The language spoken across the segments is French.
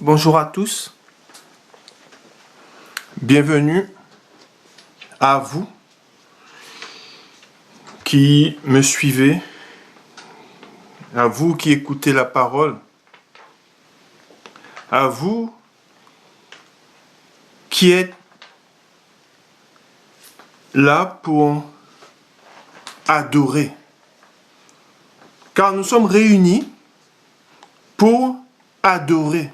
Bonjour à tous, bienvenue à vous qui me suivez, à vous qui écoutez la parole, à vous qui êtes là pour adorer. Car nous sommes réunis pour adorer.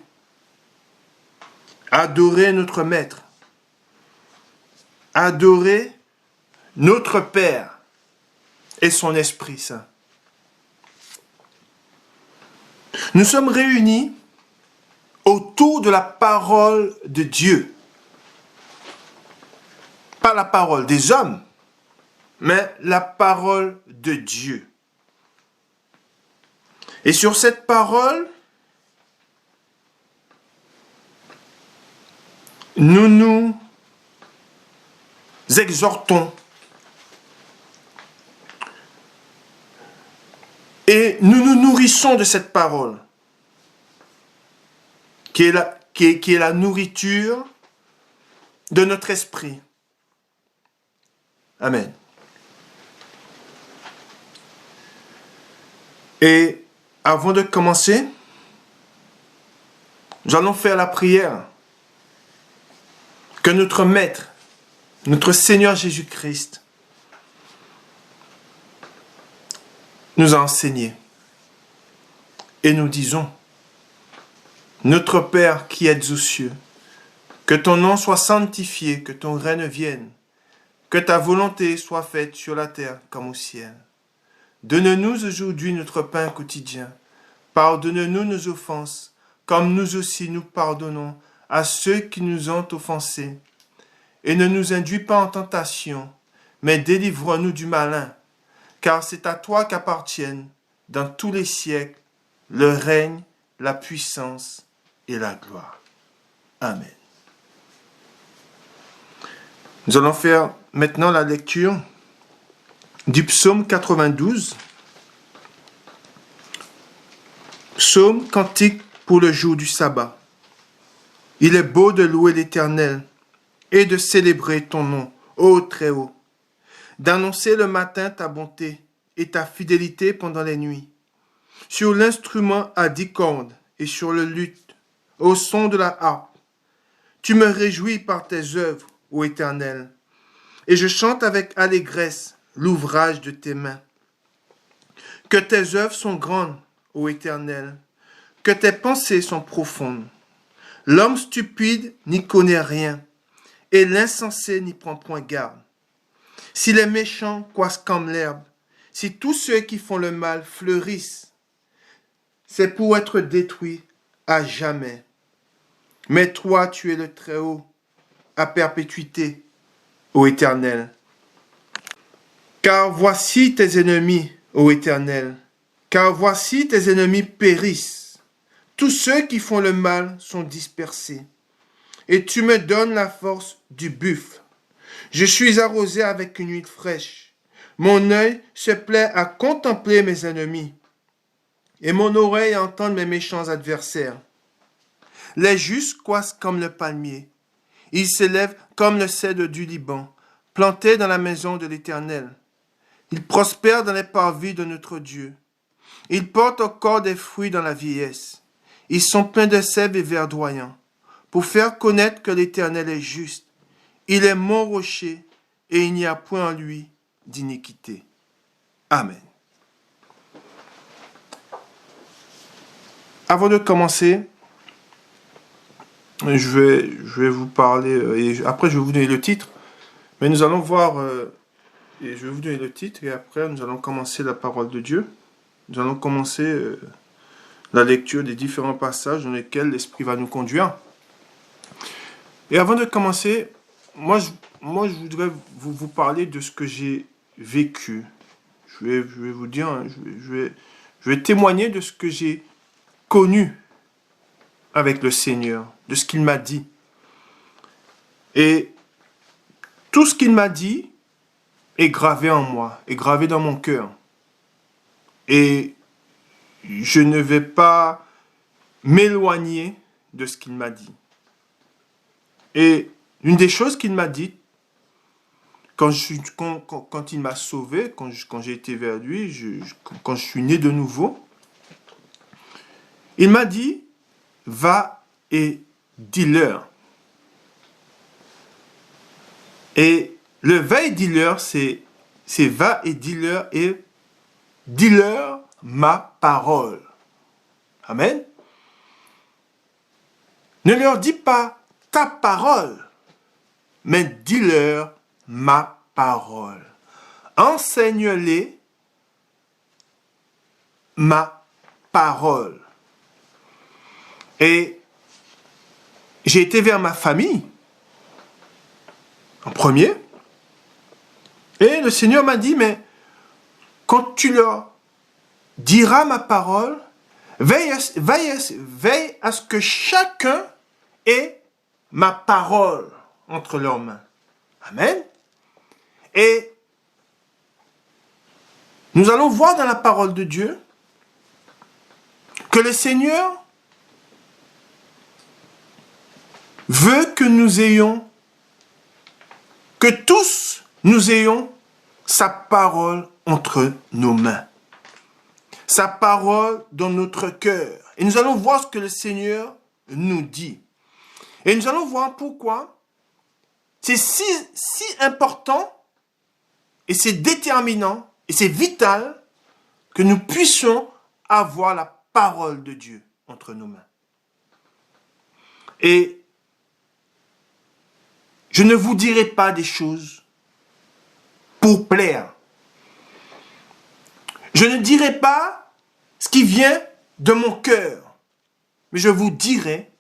Adorer notre Maître. Adorer notre Père et son Esprit Saint. Nous sommes réunis autour de la parole de Dieu. Pas la parole des hommes, mais la parole de Dieu. Et sur cette parole, nous nous exhortons et nous nous nourrissons de cette parole qui est la nourriture de notre esprit. Amen. Et avant de commencer, nous allons faire la prière que notre Maître, notre Seigneur Jésus-Christ, nous a enseigné. Et nous disons, notre Père qui êtes aux cieux, que ton nom soit sanctifié, que ton règne vienne, que ta volonté soit faite sur la terre comme au ciel. Donne-nous aujourd'hui notre pain quotidien. Pardonne-nous nos offenses, comme nous aussi nous pardonnons à ceux qui nous ont offensés. Et ne nous induis pas en tentation, mais délivre-nous du malin, car c'est à toi qu'appartiennent, dans tous les siècles, le règne, la puissance et la gloire. Amen. Nous allons faire maintenant la lecture du psaume 92. Psaume cantique pour le jour du sabbat. Il est beau de louer l'Éternel et de célébrer ton nom, ô Très-Haut, d'annoncer le matin ta bonté et ta fidélité pendant les nuits, sur l'instrument à 10 cordes et sur le luth, au son de la harpe. Tu me réjouis par tes œuvres, ô Éternel, et je chante avec allégresse l'ouvrage de tes mains. Que tes œuvres sont grandes, ô Éternel, que tes pensées sont profondes. L'homme stupide n'y connaît rien, et l'insensé n'y prend point garde. Si les méchants croissent comme l'herbe, si tous ceux qui font le mal fleurissent, c'est pour être détruits à jamais. Mais toi, tu es le Très-Haut, à perpétuité, ô Éternel. Car voici tes ennemis, ô Éternel, car voici tes ennemis périssent. Tous ceux qui font le mal sont dispersés. Et tu me donnes la force du buffle. Je suis arrosé avec une huile fraîche. Mon œil se plaît à contempler mes ennemis, et mon oreille à entendre mes méchants adversaires. Les justes croissent comme le palmier. Ils s'élèvent comme le cèdre du Liban, plantés dans la maison de l'Éternel. Ils prospèrent dans les parvis de notre Dieu. Ils portent encore des fruits dans la vieillesse. Ils sont pleins de sève et verdoyants, pour faire connaître que l'Éternel est juste. Il est mon rocher, et il n'y a point en lui d'iniquité. Amen. Avant de commencer, je vais vous parler, et après je vais vous donner le titre, mais nous allons voir, et je vais vous donner le titre, et après nous allons commencer la parole de Dieu. Nous allons commencer la lecture des différents passages dans lesquels l'Esprit va nous conduire. Et avant de commencer, moi je voudrais vous parler de ce que j'ai vécu. Je vais vous dire, hein, je vais témoigner de ce que j'ai connu avec le Seigneur, de ce qu'il m'a dit. Et tout ce qu'il m'a dit est gravé en moi, est gravé dans mon cœur. Et je ne vais pas m'éloigner de ce qu'il m'a dit. Et une des choses qu'il m'a dit, quand il m'a sauvé, quand j'ai été vers lui, quand je suis né de nouveau, il m'a dit, va et dis-leur. Et le va et dis-leur, c'est va et dis-leur et dis-leur ma parole. Amen. Ne leur dis pas ta parole, mais dis-leur ma parole. Enseigne-les ma parole. Et j'ai été vers ma famille en premier. Et le Seigneur m'a dit, mais quand tu leur diras ma parole, veille à ce que chacun ait ma parole entre leurs mains. Amen. Et nous allons voir dans la parole de Dieu que le Seigneur veut que tous nous ayons sa parole entre nos mains, sa parole dans notre cœur. Et nous allons voir ce que le Seigneur nous dit. Et nous allons voir pourquoi c'est si important et c'est déterminant et c'est vital que nous puissions avoir la parole de Dieu entre nos mains. Et je ne vous dirai pas des choses pour plaire. Je ne dirai pas ce qui vient de mon cœur, mais je vous dirai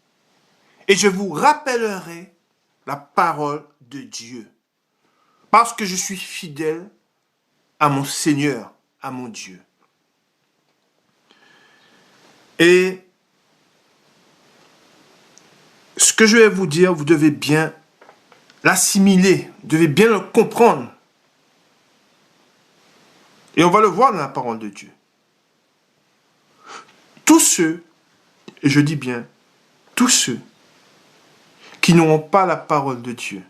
et je vous rappellerai la parole de Dieu. Parce que je suis fidèle à mon Seigneur, à mon Dieu. Et ce que je vais vous dire, vous devez bien l'assimiler, vous devez bien le comprendre. Et on va le voir dans la parole de Dieu. Tous ceux, et je dis bien, tous ceux qui n'auront pas la parole de Dieu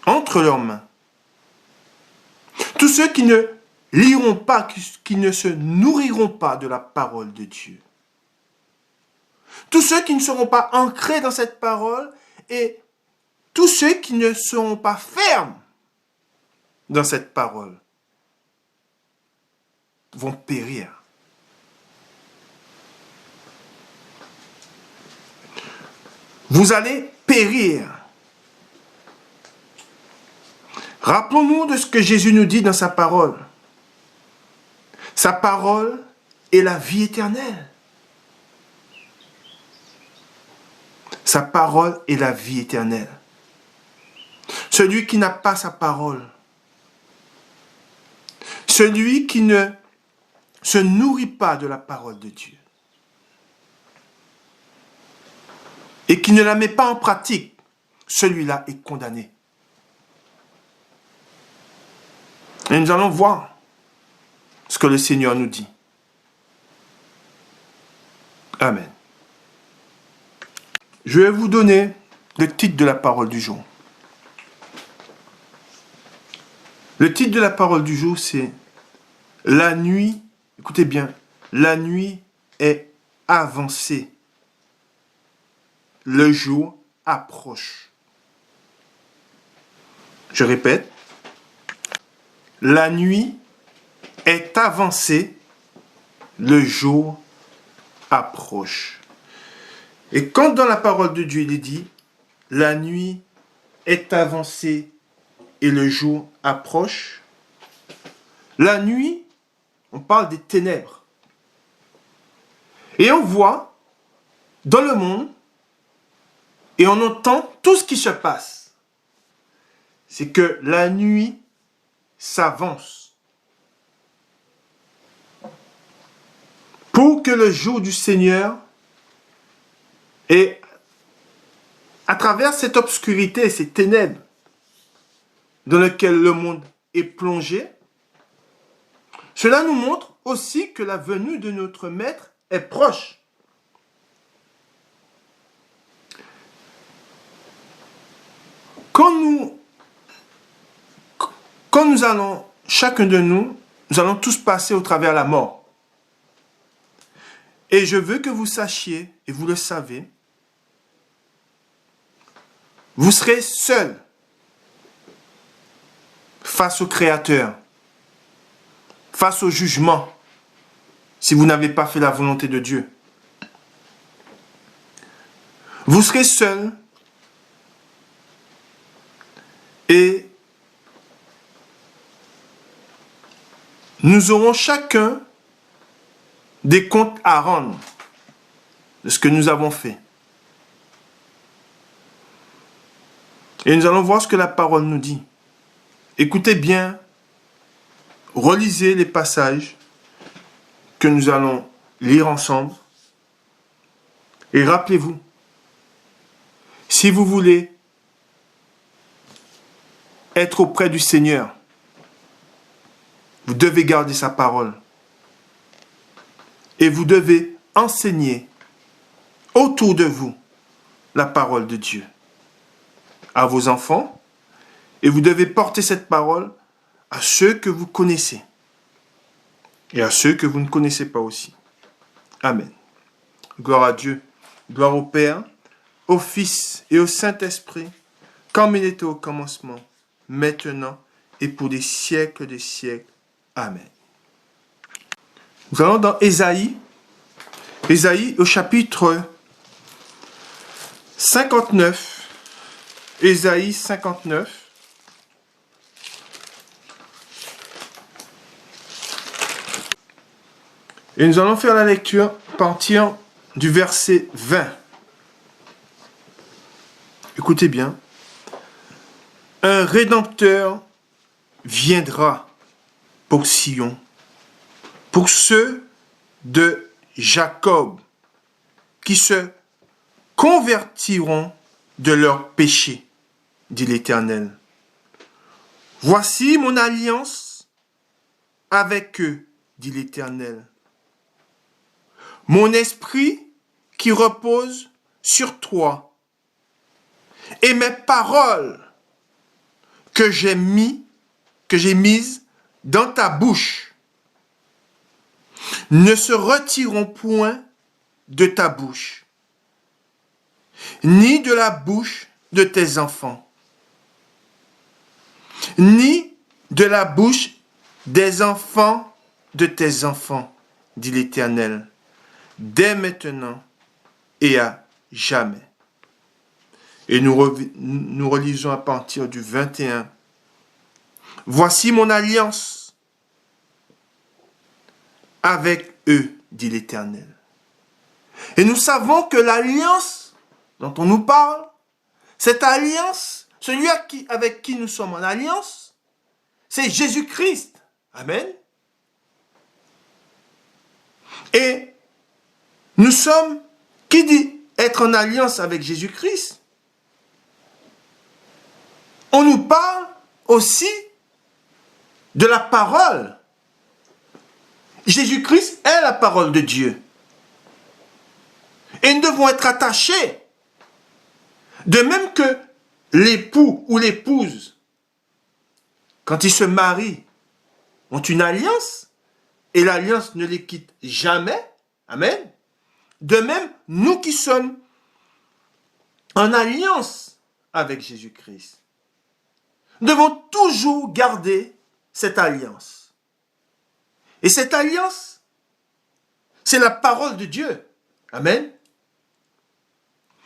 entre leurs mains, tous ceux qui ne liront pas, qui ne se nourriront pas de la parole de Dieu, tous ceux qui ne seront pas ancrés dans cette parole et tous ceux qui ne seront pas fermes dans cette parole vont périr. Vous allez périr. Rappelons-nous de ce que Jésus nous dit dans sa parole. Sa parole est la vie éternelle. Sa parole est la vie éternelle. Celui qui n'a pas sa parole, celui qui ne se nourrit pas de la parole de Dieu et qui ne la met pas en pratique, celui-là est condamné. Et nous allons voir ce que le Seigneur nous dit. Amen. Je vais vous donner le titre de la parole du jour. Le titre de la parole du jour, c'est « La nuit », écoutez bien, « La nuit est avancée, le jour approche ». Je répète, « La nuit est avancée, le jour approche ». Et quand dans la parole de Dieu il est dit « La nuit est avancée et le jour approche », la nuit, on parle des ténèbres. Et on voit dans le monde et on entend tout ce qui se passe. C'est que la nuit s'avance pour que le jour du Seigneur, et à travers cette obscurité, ces ténèbres dans lesquelles le monde est plongé, cela nous montre aussi que la venue de notre Maître est proche. Quand nous, quand nous allons, chacun de nous, nous allons tous passer au travers la mort. Et je veux que vous sachiez, et vous le savez, vous serez seul face au Créateur, face au jugement, si vous n'avez pas fait la volonté de Dieu. Vous serez seul et nous aurons chacun des comptes à rendre de ce que nous avons fait. Et nous allons voir ce que la parole nous dit. Écoutez bien, relisez les passages que nous allons lire ensemble. Et rappelez-vous, si vous voulez être auprès du Seigneur, vous devez garder sa parole. Et vous devez enseigner autour de vous la parole de Dieu à vos enfants. Et vous devez porter cette parole à ceux que vous connaissez et à ceux que vous ne connaissez pas aussi. Amen. Gloire à Dieu, gloire au Père, au Fils et au Saint-Esprit, comme il était au commencement, maintenant et pour des siècles des siècles. Amen. Nous allons dans Ésaïe au chapitre 59. Ésaïe 59. Et nous allons faire la lecture à partir du verset 20. Écoutez bien. Un Rédempteur viendra pour Sion, pour ceux de Jacob qui se convertiront de leurs péchés, dit l'Éternel. Voici mon alliance avec eux, dit l'Éternel. Mon esprit qui repose sur toi et mes paroles que j'ai mises dans ta bouche ne se retireront point de ta bouche, ni de la bouche de tes enfants, ni de la bouche des enfants de tes enfants, dit l'Éternel, dès maintenant et à jamais. Et nous relisons à partir du 21. Voici mon alliance avec eux, dit l'Éternel. Et nous savons que l'alliance dont on nous parle, cette alliance, celui avec qui nous sommes en alliance, c'est Jésus-Christ. Amen. Et nous sommes, qui dit être en alliance avec Jésus-Christ, on nous parle aussi de la parole. Jésus-Christ est la parole de Dieu. Et nous devons être attachés. De même que l'époux ou l'épouse, quand ils se marient, ont une alliance, et l'alliance ne les quitte jamais. Amen. De même, nous qui sommes en alliance avec Jésus-Christ, nous devons toujours garder cette alliance. Et cette alliance, c'est la parole de Dieu. Amen.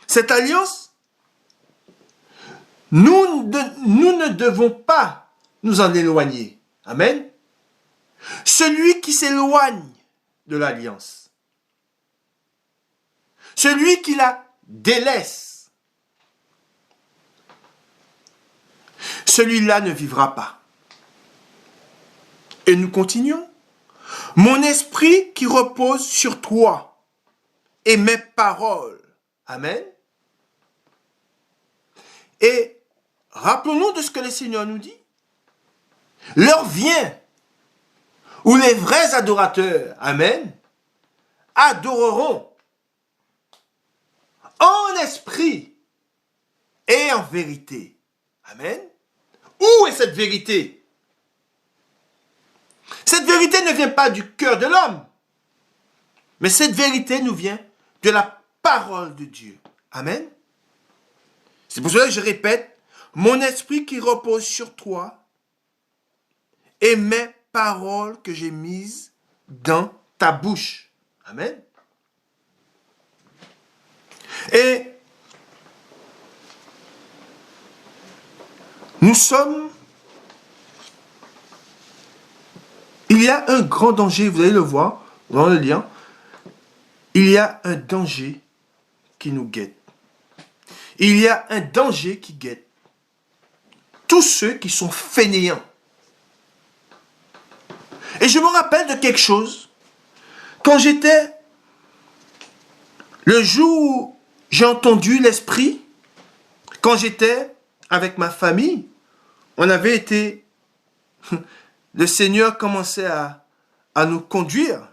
Cette alliance, nous ne devons pas nous en éloigner. Amen. Celui qui s'éloigne de l'alliance, celui qui la délaisse, celui-là ne vivra pas. Et nous continuons. Mon esprit qui repose sur toi et mes paroles. Amen. Et rappelons-nous de ce que le Seigneur nous dit. L'heure vient où les vrais adorateurs, amen, adoreront en esprit et en vérité. Amen. Où est cette vérité? Cette vérité ne vient pas du cœur de l'homme, mais cette vérité nous vient de la parole de Dieu. Amen. C'est pour cela que je répète, mon esprit qui repose sur toi et mes paroles que j'ai mises dans ta bouche. Amen. Et nous sommes... Il y a un grand danger, vous allez le voir dans le lien. Il y a un danger qui nous guette. Il y a un danger qui guette tous ceux qui sont fainéants. Et je me rappelle de quelque chose. Quand j'étais... Le jour où j'ai entendu l'Esprit, quand j'étais avec ma famille, on avait été... Le Seigneur commençait à nous conduire,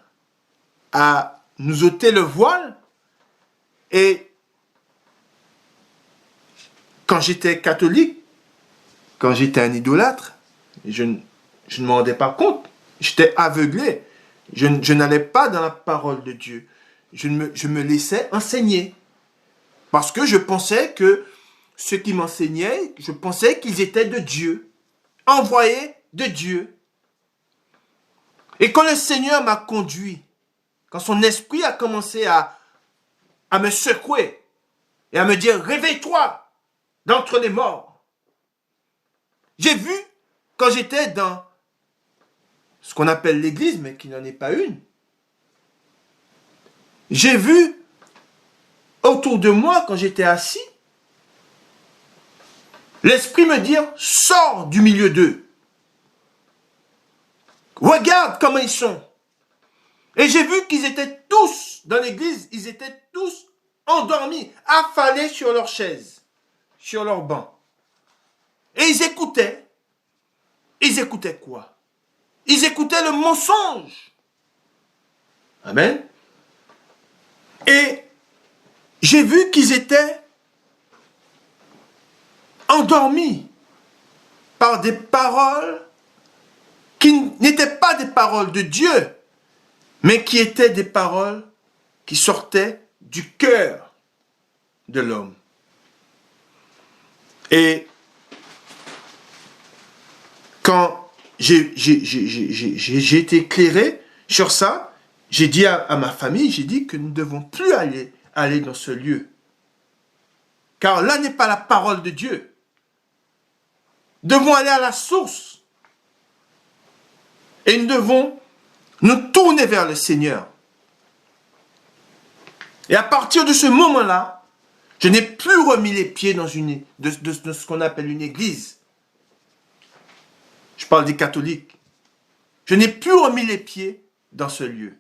à nous ôter le voile. Et quand j'étais catholique, quand j'étais un idolâtre, je ne m'en rendais pas compte. J'étais aveuglé. Je n'allais pas dans la parole de Dieu. Je me laissais enseigner. Parce que je pensais que ceux qui m'enseignaient, je pensais qu'ils étaient de Dieu, envoyés de Dieu. Et quand le Seigneur m'a conduit, quand son esprit a commencé à me secouer et à me dire « Réveille-toi d'entre les morts », j'ai vu, quand j'étais dans ce qu'on appelle l'église, mais qui n'en est pas une, j'ai vu autour de moi, quand j'étais assis, l'esprit me dire « Sors du milieu d'eux ». Regarde comment ils sont. Et j'ai vu qu'ils étaient tous, dans l'église, ils étaient tous endormis, affalés sur leurs chaises, sur leurs bancs. Et ils écoutaient. Ils écoutaient quoi? Ils écoutaient le mensonge. Amen. Et j'ai vu qu'ils étaient endormis par des paroles qui n'étaient pas des paroles de Dieu, mais qui étaient des paroles qui sortaient du cœur de l'homme. Et quand j'ai été éclairé sur ça, j'ai dit à ma famille, j'ai dit que nous ne devons plus aller dans ce lieu. Car là n'est pas la parole de Dieu. Nous devons aller à la source. Et nous devons nous tourner vers le Seigneur. Et à partir de ce moment-là, je n'ai plus remis les pieds dans de ce qu'on appelle une église. Je parle des catholiques. Je n'ai plus remis les pieds dans ce lieu.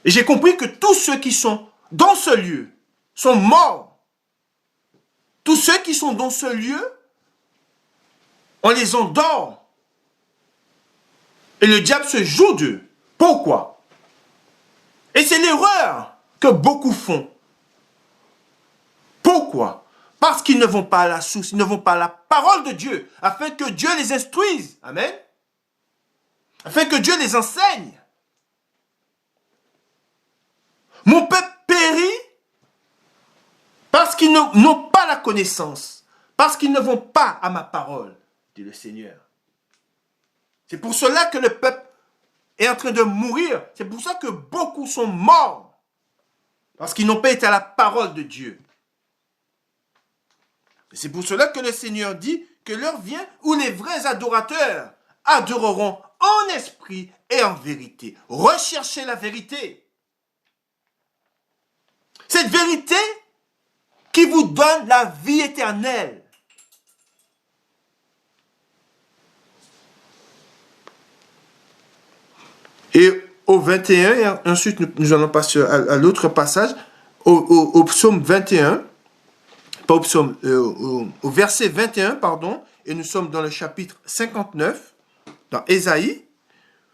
Et j'ai compris que tous ceux qui sont dans ce lieu sont morts. Tous ceux qui sont dans ce lieu, on les endort. Et le diable se joue d'eux. Pourquoi? Et c'est l'erreur que beaucoup font. Pourquoi? Parce qu'ils ne vont pas à la source, ils ne vont pas à la parole de Dieu, afin que Dieu les instruise. Amen. Afin que Dieu les enseigne. Mon peuple périt parce qu'ils n'ont pas la connaissance, parce qu'ils ne vont pas à ma parole, dit le Seigneur. C'est pour cela que le peuple est en train de mourir. C'est pour ça que beaucoup sont morts. Parce qu'ils n'ont pas été à la parole de Dieu. C'est pour cela que le Seigneur dit que l'heure vient où les vrais adorateurs adoreront en esprit et en vérité. Recherchez la vérité. Cette vérité qui vous donne la vie éternelle. Et au 21, et ensuite nous allons passer à l'autre passage, au psaume 21, pas au psaume, au verset 21, pardon, et nous sommes dans le chapitre 59, dans Ésaïe.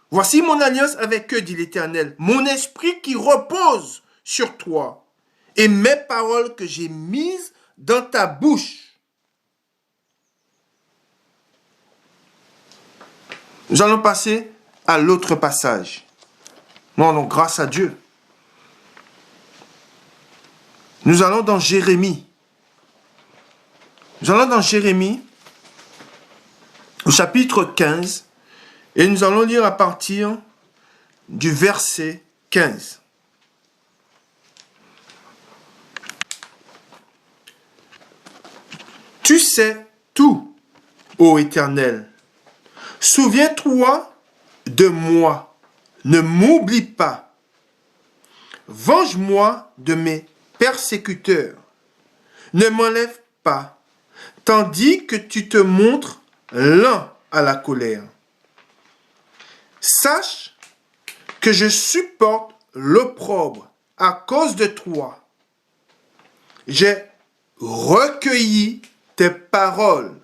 Voici mon alliance avec eux, dit l'Éternel, mon esprit qui repose sur toi, et mes paroles que j'ai mises dans ta bouche. Nous allons passer à l'autre passage. Nous rendons grâce à Dieu. Nous allons dans Jérémie. Nous allons dans Jérémie, au chapitre 15, et nous allons lire à partir du verset 15. Tu sais tout, ô Éternel. Souviens-toi de moi. Ne m'oublie pas. Venge-moi de mes persécuteurs. Ne m'enlève pas, tandis que tu te montres lent à la colère. Sache que je supporte l'opprobre à cause de toi. J'ai recueilli tes paroles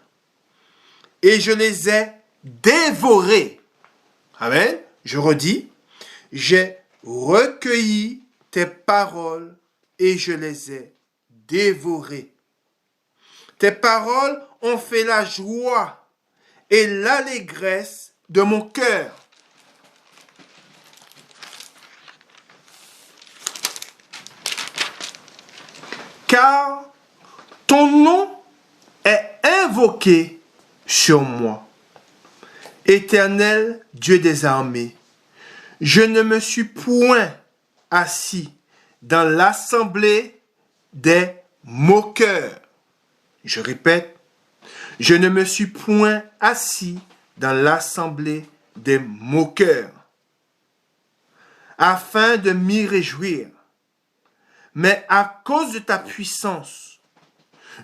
et je les ai dévorées. Amen. Je redis, j'ai recueilli tes paroles et je les ai dévorées. Tes paroles ont fait la joie et l'allégresse de mon cœur. Car ton nom est invoqué sur moi. Éternel Dieu des armées, je ne me suis point assis dans l'assemblée des moqueurs. Je répète, je ne me suis point assis dans l'assemblée des moqueurs, afin de m'y réjouir. Mais à cause de ta puissance,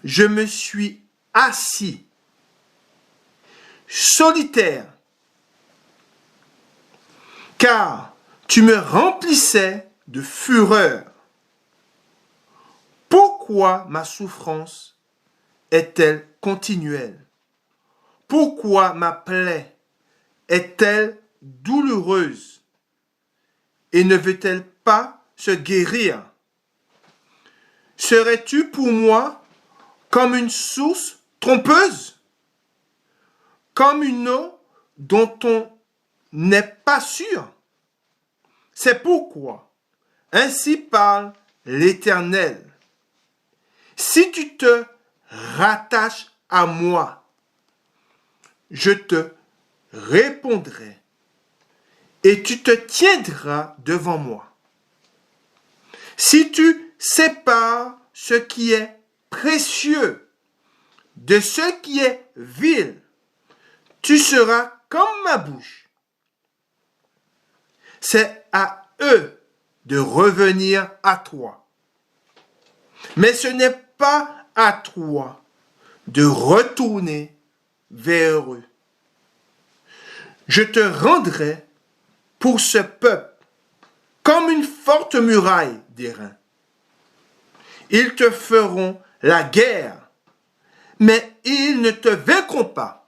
je me suis assis, solitaire, car tu me remplissais de fureur. Pourquoi ma souffrance est-elle continuelle? Pourquoi ma plaie est-elle douloureuse et ne veut-elle pas se guérir? Serais-tu pour moi comme une source trompeuse, comme une eau dont on n'est pas sûr? C'est pourquoi, ainsi parle l'Éternel, si tu te rattaches à moi, je te répondrai et tu te tiendras devant moi. Si tu sépares ce qui est précieux de ce qui est vil, tu seras comme ma bouche. C'est à eux de revenir à toi. Mais ce n'est pas à toi de retourner vers eux. Je te rendrai pour ce peuple comme une forte muraille d'airain. Ils te feront la guerre, mais ils ne te vaincront pas,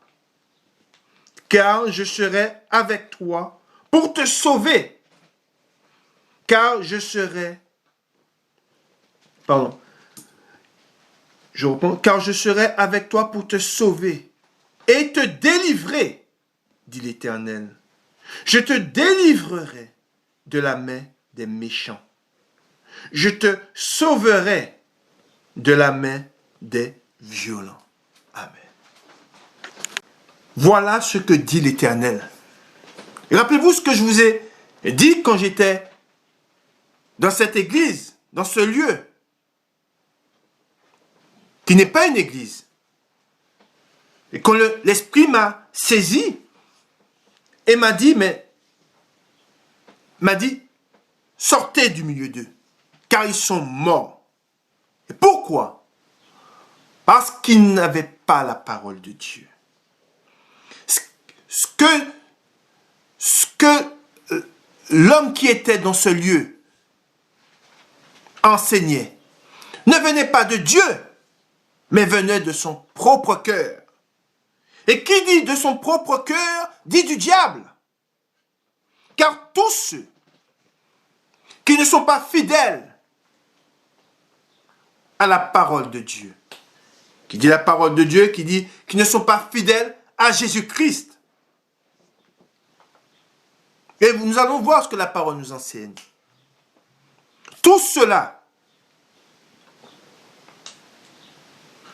car je serai avec toi pour te sauver, car je serai avec toi pour te sauver et te délivrer, dit l'Éternel. Je te délivrerai de la main des méchants. Je te sauverai de la main des violents. Amen. Voilà ce que dit l'Éternel. Et rappelez-vous ce que je vous ai dit quand j'étais dans cette église, dans ce lieu, qui n'est pas une église. Et quand l'Esprit m'a saisi et m'a dit, sortez du milieu d'eux, car ils sont morts. Et pourquoi? Parce qu'ils n'avaient pas la parole de Dieu. Ce que l'homme qui était dans ce lieu enseignait ne venait pas de Dieu, mais venait de son propre cœur. Et qui dit de son propre cœur, dit du diable. Car tous ceux qui ne sont pas fidèles à la parole de Dieu, qui dit la parole de Dieu, qui dit qu'ils ne sont pas fidèles à Jésus-Christ, Et nous allons voir ce que la parole nous enseigne. Tous ceux-là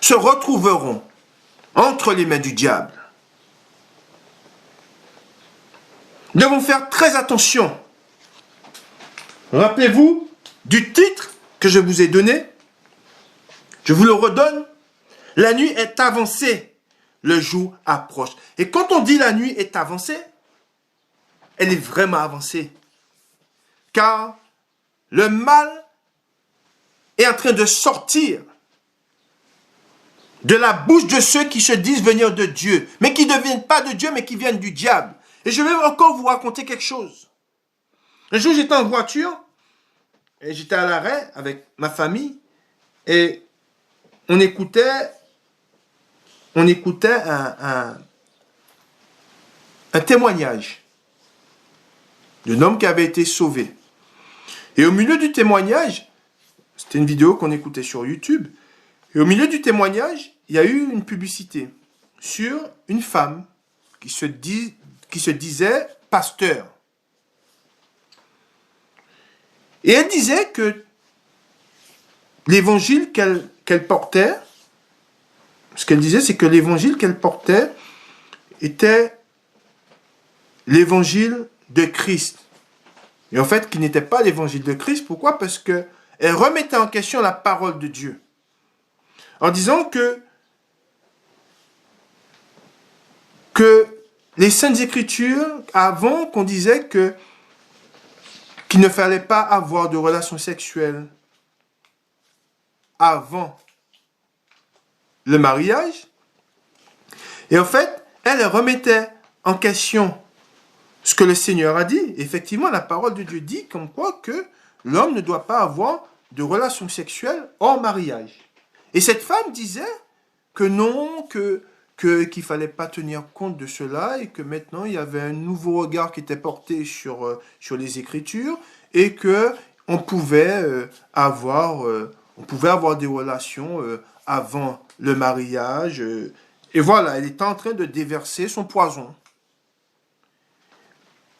se retrouveront entre les mains du diable. Nous devons faire très attention. Rappelez-vous du titre que je vous ai donné. Je vous le redonne. La nuit est avancée, le jour approche. Et quand on dit la nuit est avancée, elle est vraiment avancée. Car le mal est en train de sortir de la bouche de ceux qui se disent venir de Dieu, mais qui ne viennent pas de Dieu, mais qui viennent du diable. Et je vais encore vous raconter quelque chose. Un jour, j'étais en voiture, et j'étais à l'arrêt avec ma famille, et on écoutait un témoignage d'un homme qui avait été sauvé. Et au milieu du témoignage, c'était une vidéo qu'on écoutait sur YouTube, et au milieu du témoignage, il y a eu une publicité sur une femme qui se disait pasteur. Et elle disait que l'évangile qu'elle portait, ce qu'elle disait, c'est que l'évangile qu'elle portait était l'évangile de Christ. Et en fait, qui n'était pas l'évangile de Christ. Pourquoi? Parce qu'elle remettait en question la parole de Dieu. En disant que les Saintes Écritures, avant qu'on disait qu'il ne fallait pas avoir de relations sexuelles avant le mariage. Et en fait, elle remettait en question ce que le Seigneur a dit. Effectivement, la parole de Dieu dit comme quoi que l'homme ne doit pas avoir de relations sexuelles hors mariage. Et cette femme disait que non, qu'il ne fallait pas tenir compte de cela et que maintenant il y avait un nouveau regard qui était porté sur les Écritures et qu'on pouvait avoir des relations avant le mariage. Et voilà, elle était en train de déverser son poison.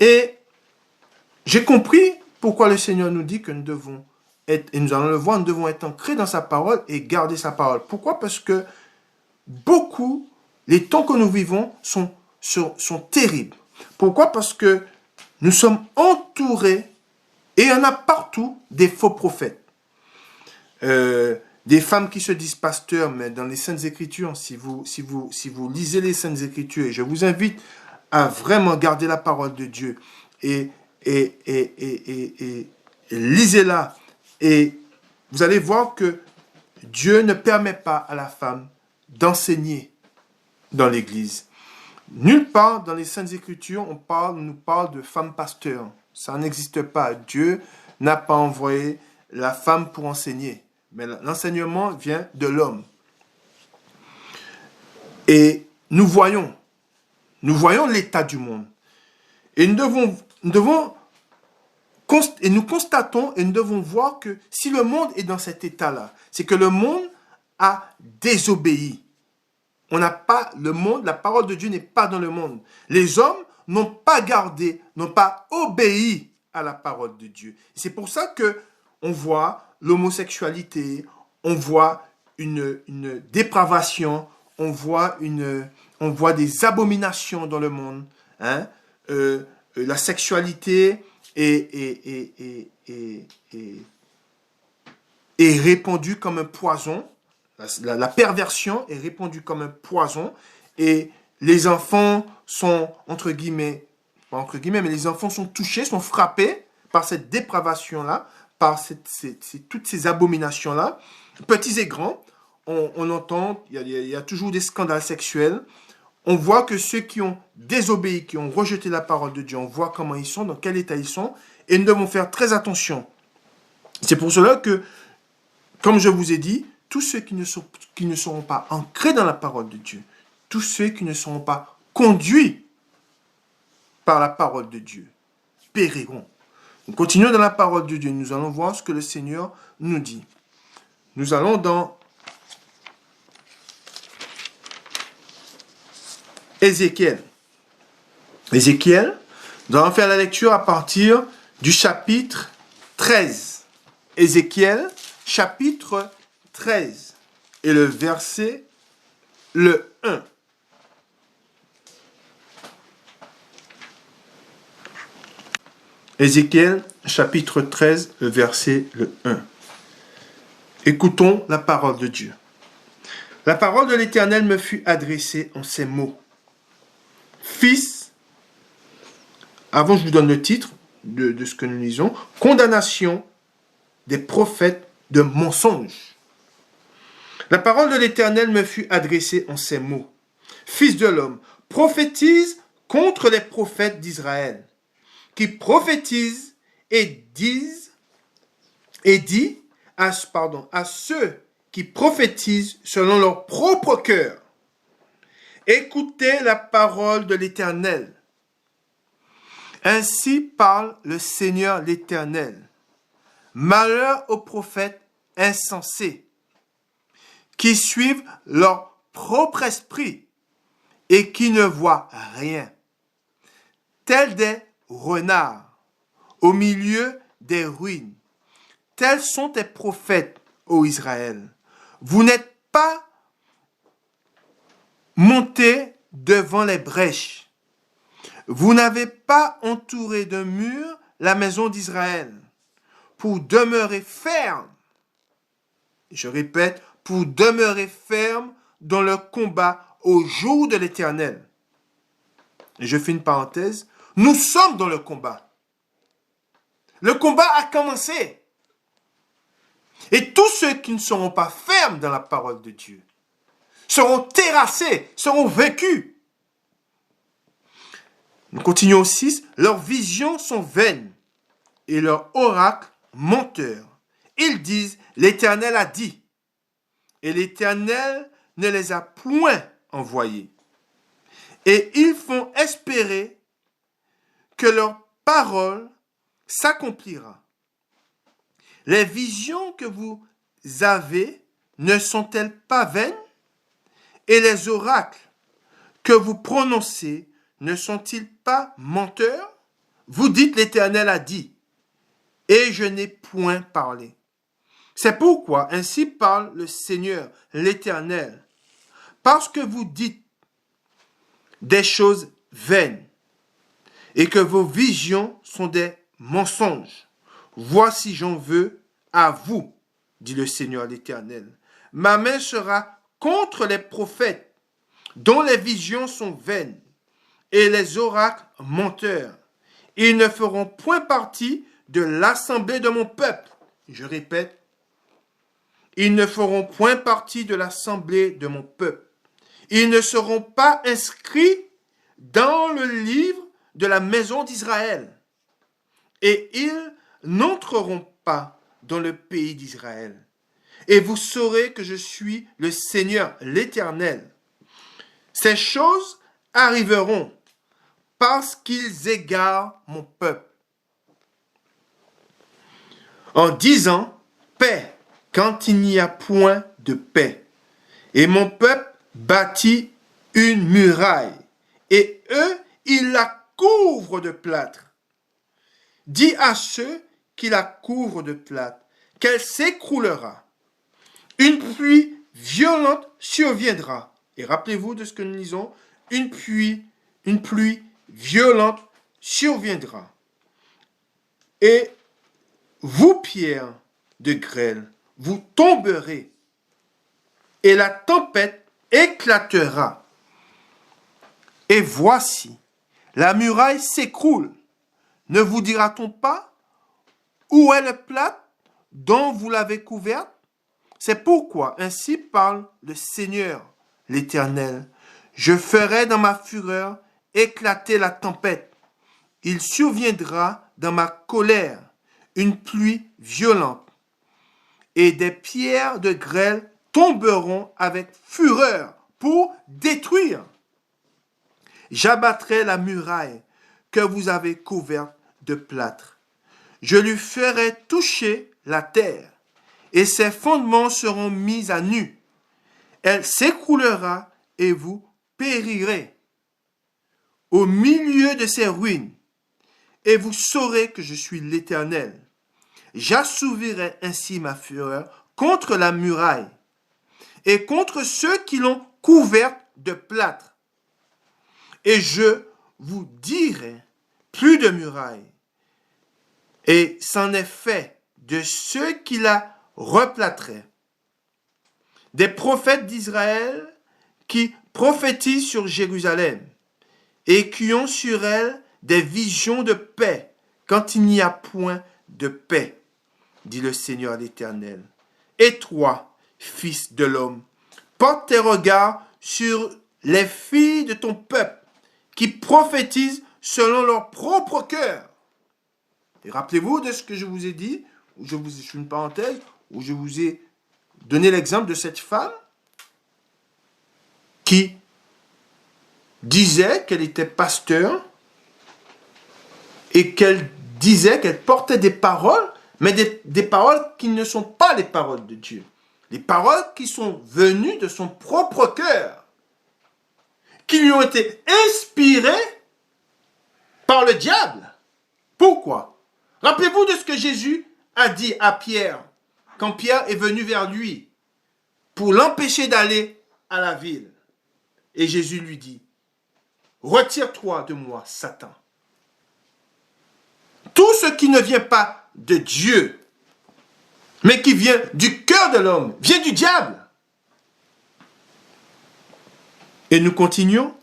Et j'ai compris pourquoi le Seigneur nous dit que nous devons être, et nous allons le voir, nous devons être ancrés dans sa parole et garder sa parole. Pourquoi? Parce que les temps que nous vivons sont terribles. Pourquoi? Parce que nous sommes entourés, et il y en a partout, des faux prophètes. Des femmes qui se disent pasteurs, mais dans les Saintes Écritures, si vous lisez les Saintes Écritures, et je vous invite à vraiment garder la parole de Dieu, et lisez-la, et vous allez voir que Dieu ne permet pas à la femme d'enseigner dans l'Église. Nulle part dans les Saintes Écritures, on nous parle de femme pasteur. Ça n'existe pas. Dieu n'a pas envoyé la femme pour enseigner. Mais l'enseignement vient de l'homme. Et nous voyons l'état du monde. Et nous constatons et nous devons voir que si le monde est dans cet état-là, c'est que le monde a désobéi. On n'a pas le monde, la parole de Dieu n'est pas dans le monde. Les hommes n'ont pas gardé, n'ont pas obéi à la parole de Dieu. C'est pour ça que on voit l'homosexualité, on voit une dépravation, on voit des abominations dans le monde. La sexualité est répandue comme un poison. La perversion est répandue comme un poison et les enfants sont, entre guillemets, pas entre guillemets, mais les enfants sont touchés, sont frappés par cette dépravation-là, par toutes ces abominations-là, petits et grands. On entend, il y a toujours des scandales sexuels. On voit que ceux qui ont désobéi, qui ont rejeté la parole de Dieu, on voit comment ils sont, dans quel état ils sont, et nous devons faire très attention. C'est pour cela que, comme je vous ai dit, tous ceux qui ne seront pas ancrés dans la parole de Dieu, tous ceux qui ne seront pas conduits par la parole de Dieu, périront. Nous continuons dans la parole de Dieu. Nous allons voir ce que le Seigneur nous dit. Nous allons dans Ézéchiel. Ézéchiel, Nous allons faire la lecture à partir du chapitre 13. Ézéchiel, chapitre 13. Et le verset, le 1. Ézéchiel, chapitre 13, le verset, le 1. Écoutons la parole de Dieu. La parole de l'Éternel me fut adressée en ces mots. Fils, avant je vous donne le titre de ce que nous lisons, condamnation des prophètes de mensonges. La parole de l'Éternel me fut adressée en ces mots. Fils de l'homme, prophétise contre les prophètes d'Israël, qui prophétisent et dit à ceux qui prophétisent selon leur propre cœur. Écoutez la parole de l'Éternel. Ainsi parle le Seigneur l'Éternel. Malheur aux prophètes insensés, qui suivent leur propre esprit et qui ne voient rien, tels des renards au milieu des ruines. Tels sont tes prophètes, ô Israël. Vous n'êtes pas montés devant les brèches. Vous n'avez pas entouré de murs la maison d'Israël pour demeurer ferme. Je répète, pour demeurer ferme dans le combat au jour de l'Éternel. Et je fais une parenthèse. Nous sommes dans le combat. Le combat a commencé. Et tous ceux qui ne seront pas fermes dans la parole de Dieu seront terrassés, seront vaincus. Nous continuons au 6. Leurs visions sont vaines et leurs oracles menteurs. Ils disent, l'Éternel a dit, et l'Éternel ne les a point envoyés. Et ils font espérer que leur parole s'accomplira. Les visions que vous avez ne sont-elles pas vaines? Et les oracles que vous prononcez ne sont-ils pas menteurs? Vous dites l'Éternel a dit, et je n'ai point parlé. C'est pourquoi ainsi parle le Seigneur, l'Éternel, parce que vous dites des choses vaines et que vos visions sont des mensonges. Voici j'en veux à vous, dit le Seigneur l'Éternel. Ma main sera contre les prophètes dont les visions sont vaines et les oracles menteurs. Ils ne feront point partie de l'assemblée de mon peuple. Je répète, ils ne feront point partie de l'assemblée de mon peuple. Ils ne seront pas inscrits dans le livre de la maison d'Israël. Et ils n'entreront pas dans le pays d'Israël. Et vous saurez que je suis le Seigneur, l'Éternel. Ces choses arriveront parce qu'ils égarent mon peuple. En disant paix, quand il n'y a point de paix. Et mon peuple bâtit une muraille, et eux, ils la couvrent de plâtre. Dis à ceux qui la couvrent de plâtre qu'elle s'écroulera. Une pluie violente surviendra. Et rappelez-vous de ce que nous lisons, une pluie violente surviendra. Et vous, pierres de grêle, vous tomberez, et la tempête éclatera. Et voici, la muraille s'écroule. Ne vous dira-t-on pas où est le plâtre dont vous l'avez couverte? C'est pourquoi ainsi parle le Seigneur, l'Éternel. Je ferai dans ma fureur éclater la tempête. Il surviendra dans ma colère une pluie violente, et des pierres de grêle tomberont avec fureur pour détruire. J'abattrai la muraille que vous avez couverte de plâtre. Je lui ferai toucher la terre, et ses fondements seront mis à nu. Elle s'écroulera et vous périrez. Au milieu de ses ruines, et vous saurez que je suis l'Éternel. J'assouvirai ainsi ma fureur contre la muraille et contre ceux qui l'ont couverte de plâtre. Et je vous dirai plus de muraille. Et c'en est fait de ceux qui la replâtraient. Des prophètes d'Israël qui prophétisent sur Jérusalem et qui ont sur elle des visions de paix quand il n'y a point de paix, dit le Seigneur l'Éternel. Et toi, fils de l'homme, porte tes regards sur les filles de ton peuple qui prophétisent selon leur propre cœur. Et rappelez-vous de ce que je vous ai dit, où je fais une parenthèse, où je vous ai donné l'exemple de cette femme qui disait qu'elle était pasteur et qu'elle disait qu'elle portait des paroles, mais des paroles qui ne sont pas les paroles de Dieu. Les paroles qui sont venues de son propre cœur, qui lui ont été inspirées par le diable. Pourquoi? Rappelez-vous de ce que Jésus a dit à Pierre, quand Pierre est venu vers lui, pour l'empêcher d'aller à la ville. Et Jésus lui dit, retire-toi de moi, Satan. Tout ce qui ne vient pas de Dieu, mais qui vient du cœur de l'homme, vient du diable. Et nous continuons.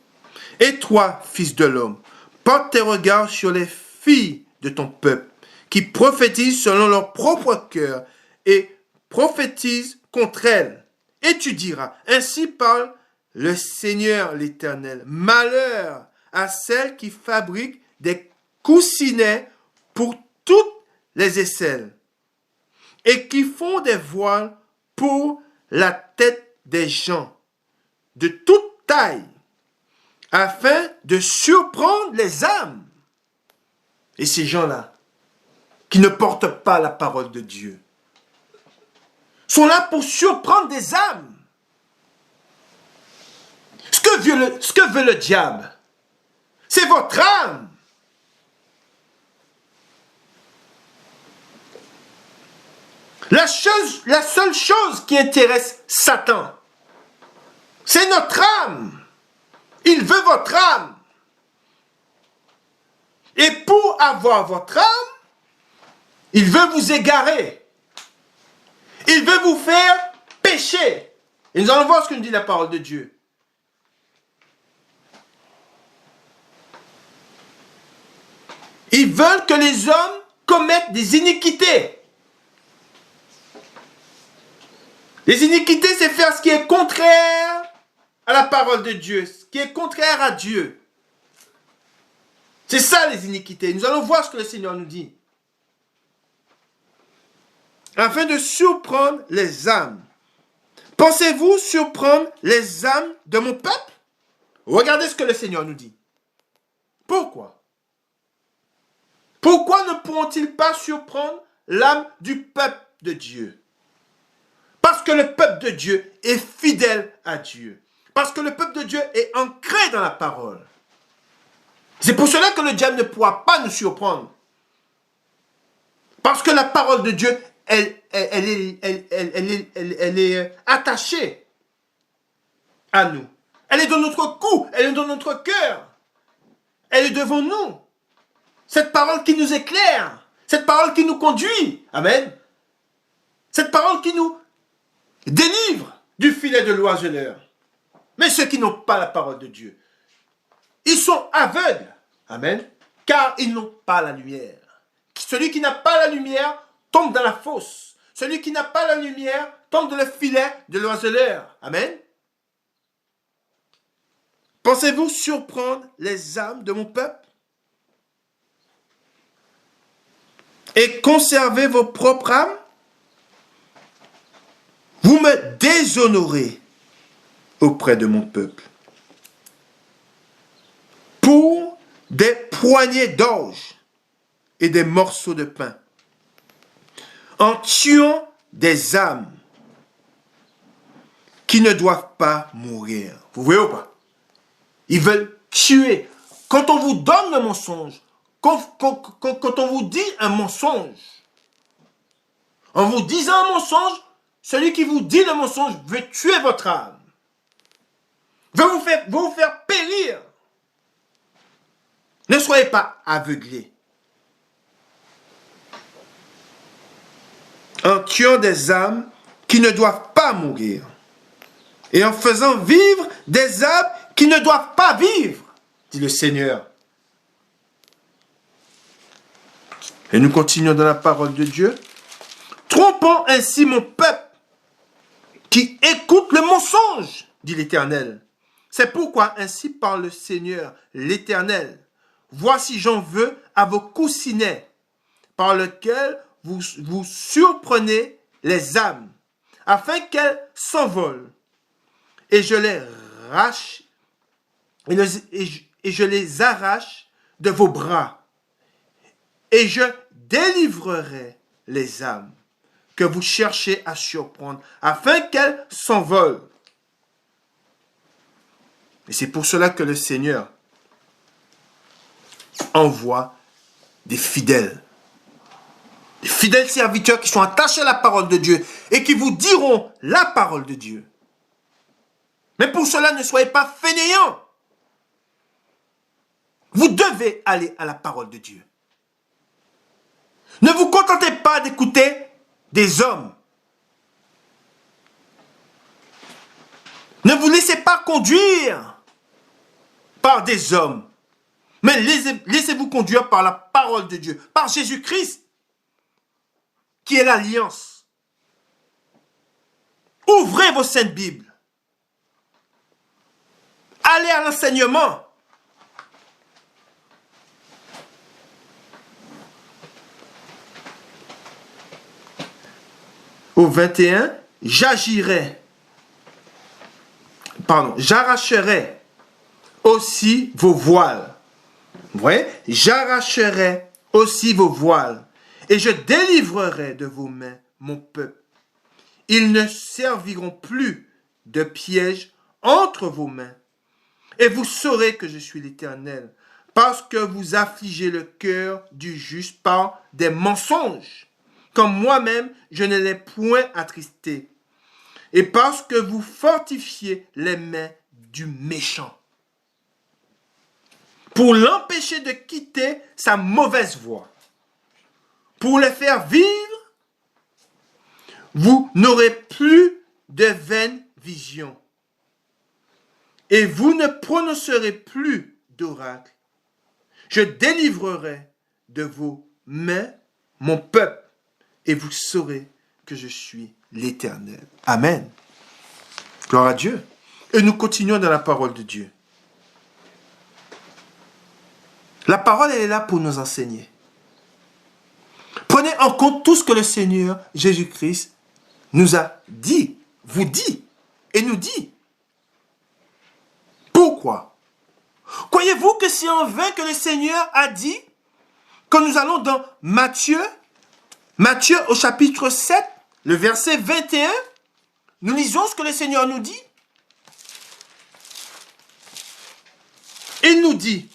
Et toi, fils de l'homme, porte tes regards sur les filles de ton peuple, qui prophétisent selon leur propre cœur, et prophétisent contre elles. Et tu diras, ainsi parle le Seigneur l'Éternel. Malheur à celles qui fabriquent des coussinets pour toutes les aisselles, et qui font des voiles pour la tête des gens, de toute taille, afin de surprendre les âmes. Et ces gens-là, qui ne portent pas la parole de Dieu, sont là pour surprendre des âmes. Ce que veut le diable, c'est votre âme. La seule chose qui intéresse Satan, c'est notre âme. Il veut votre âme. Et pour avoir votre âme, il veut vous égarer. Il veut vous faire pécher. Et nous allons voir ce que nous dit la parole de Dieu. Ils veulent que les hommes commettent des iniquités. Les iniquités, c'est faire ce qui est contraire à la parole de Dieu, ce qui est contraire à Dieu. C'est ça les iniquités. Nous allons voir ce que le Seigneur nous dit. Afin de surprendre les âmes. Pensez-vous surprendre les âmes de mon peuple? Regardez ce que le Seigneur nous dit. Pourquoi? Pourquoi ne pourront-ils pas surprendre l'âme du peuple de Dieu? Parce que le peuple de Dieu est fidèle à Dieu. Parce que le peuple de Dieu est ancré dans la parole. C'est pour cela que le diable ne pourra pas nous surprendre. Parce que la parole de Dieu, elle est attachée à nous. Elle est dans notre cou, elle est dans notre cœur. Elle est devant nous. Cette parole qui nous éclaire, cette parole qui nous conduit. Amen. Cette parole qui nous délivre du filet de l'oiseleur. Mais ceux qui n'ont pas la parole de Dieu, ils sont aveugles. Amen. Car ils n'ont pas la lumière. Celui qui n'a pas la lumière tombe dans la fosse. Celui qui n'a pas la lumière tombe dans le filet de l'oiseleur. Amen. Pensez-vous surprendre les âmes de mon peuple? Et conserver vos propres âmes? Vous me déshonorez auprès de mon peuple. Pour des poignées d'orge et des morceaux de pain. En tuant des âmes qui ne doivent pas mourir. Vous voyez ou pas? Ils veulent tuer. Quand on vous donne le mensonge, quand on vous dit un mensonge, en vous disant un mensonge, celui qui vous dit le mensonge veut tuer votre âme, veut vous faire périr. Ne soyez pas aveuglés. En tuant des âmes qui ne doivent pas mourir et en faisant vivre des âmes qui ne doivent pas vivre, dit le Seigneur. Et nous continuons dans la parole de Dieu. Trompant ainsi mon peuple qui écoute le mensonge, dit l'Éternel. C'est pourquoi ainsi parle le Seigneur, l'Éternel. Voici j'en veux à vos coussinets, par lesquels vous surprenez les âmes, afin qu'elles s'envolent. Et je les arrache de vos bras. Et je délivrerai les âmes que vous cherchez à surprendre, afin qu'elles s'envolent. Et c'est pour cela que le Seigneur envoie des fidèles serviteurs qui sont attachés à la parole de Dieu et qui vous diront la parole de Dieu. Mais pour cela, ne soyez pas fainéants. Vous devez aller à la parole de Dieu. Ne vous contentez pas d'écouter des hommes. Ne vous laissez pas conduire par des hommes, mais laissez-vous conduire par la parole de Dieu, par Jésus-Christ, qui est l'alliance. Ouvrez vos saintes Bibles. Allez à l'enseignement. Au 21, j'arracherai aussi vos voiles. Vous voyez? J'arracherai aussi vos voiles et je délivrerai de vos mains mon peuple. Ils ne serviront plus de piège entre vos mains. Et vous saurez que je suis l'Éternel, parce que vous affligez le cœur du juste par des mensonges, comme moi-même je ne l'ai point attristé, et parce que vous fortifiez les mains du méchant, pour l'empêcher de quitter sa mauvaise voie, pour le faire vivre, vous n'aurez plus de vaines visions, et vous ne prononcerez plus d'oracle. Je délivrerai de vos mains mon peuple, et vous saurez que je suis l'Éternel. Amen. Gloire à Dieu. Et nous continuons dans la parole de Dieu. La parole, elle est là pour nous enseigner. Prenez en compte tout ce que le Seigneur Jésus-Christ nous a dit, vous dit, et nous dit. Pourquoi? Croyez-vous que c'est en vain que le Seigneur a dit, quand nous allons dans Matthieu au chapitre 7, le verset 21, nous lisons ce que le Seigneur nous dit. Il nous dit,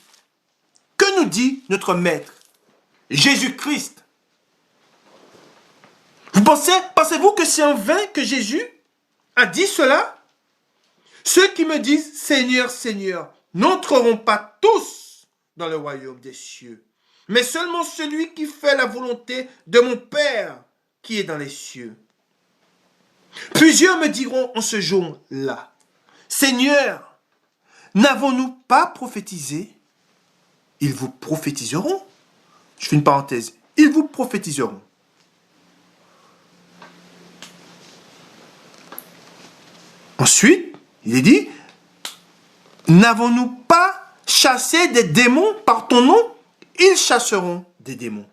que nous dit notre Maître, Jésus-Christ? Pensez-vous que c'est en vain que Jésus a dit cela? Ceux qui me disent, Seigneur, Seigneur, n'entreront pas tous dans le royaume des cieux, mais seulement celui qui fait la volonté de mon Père qui est dans les cieux. Plusieurs me diront en ce jour-là, Seigneur, n'avons-nous pas prophétisé? Ils vous prophétiseront. Je fais une parenthèse. Ils vous prophétiseront. Ensuite, il est dit, n'avons-nous pas chassé des démons par ton nom? Ils chasseront des démons.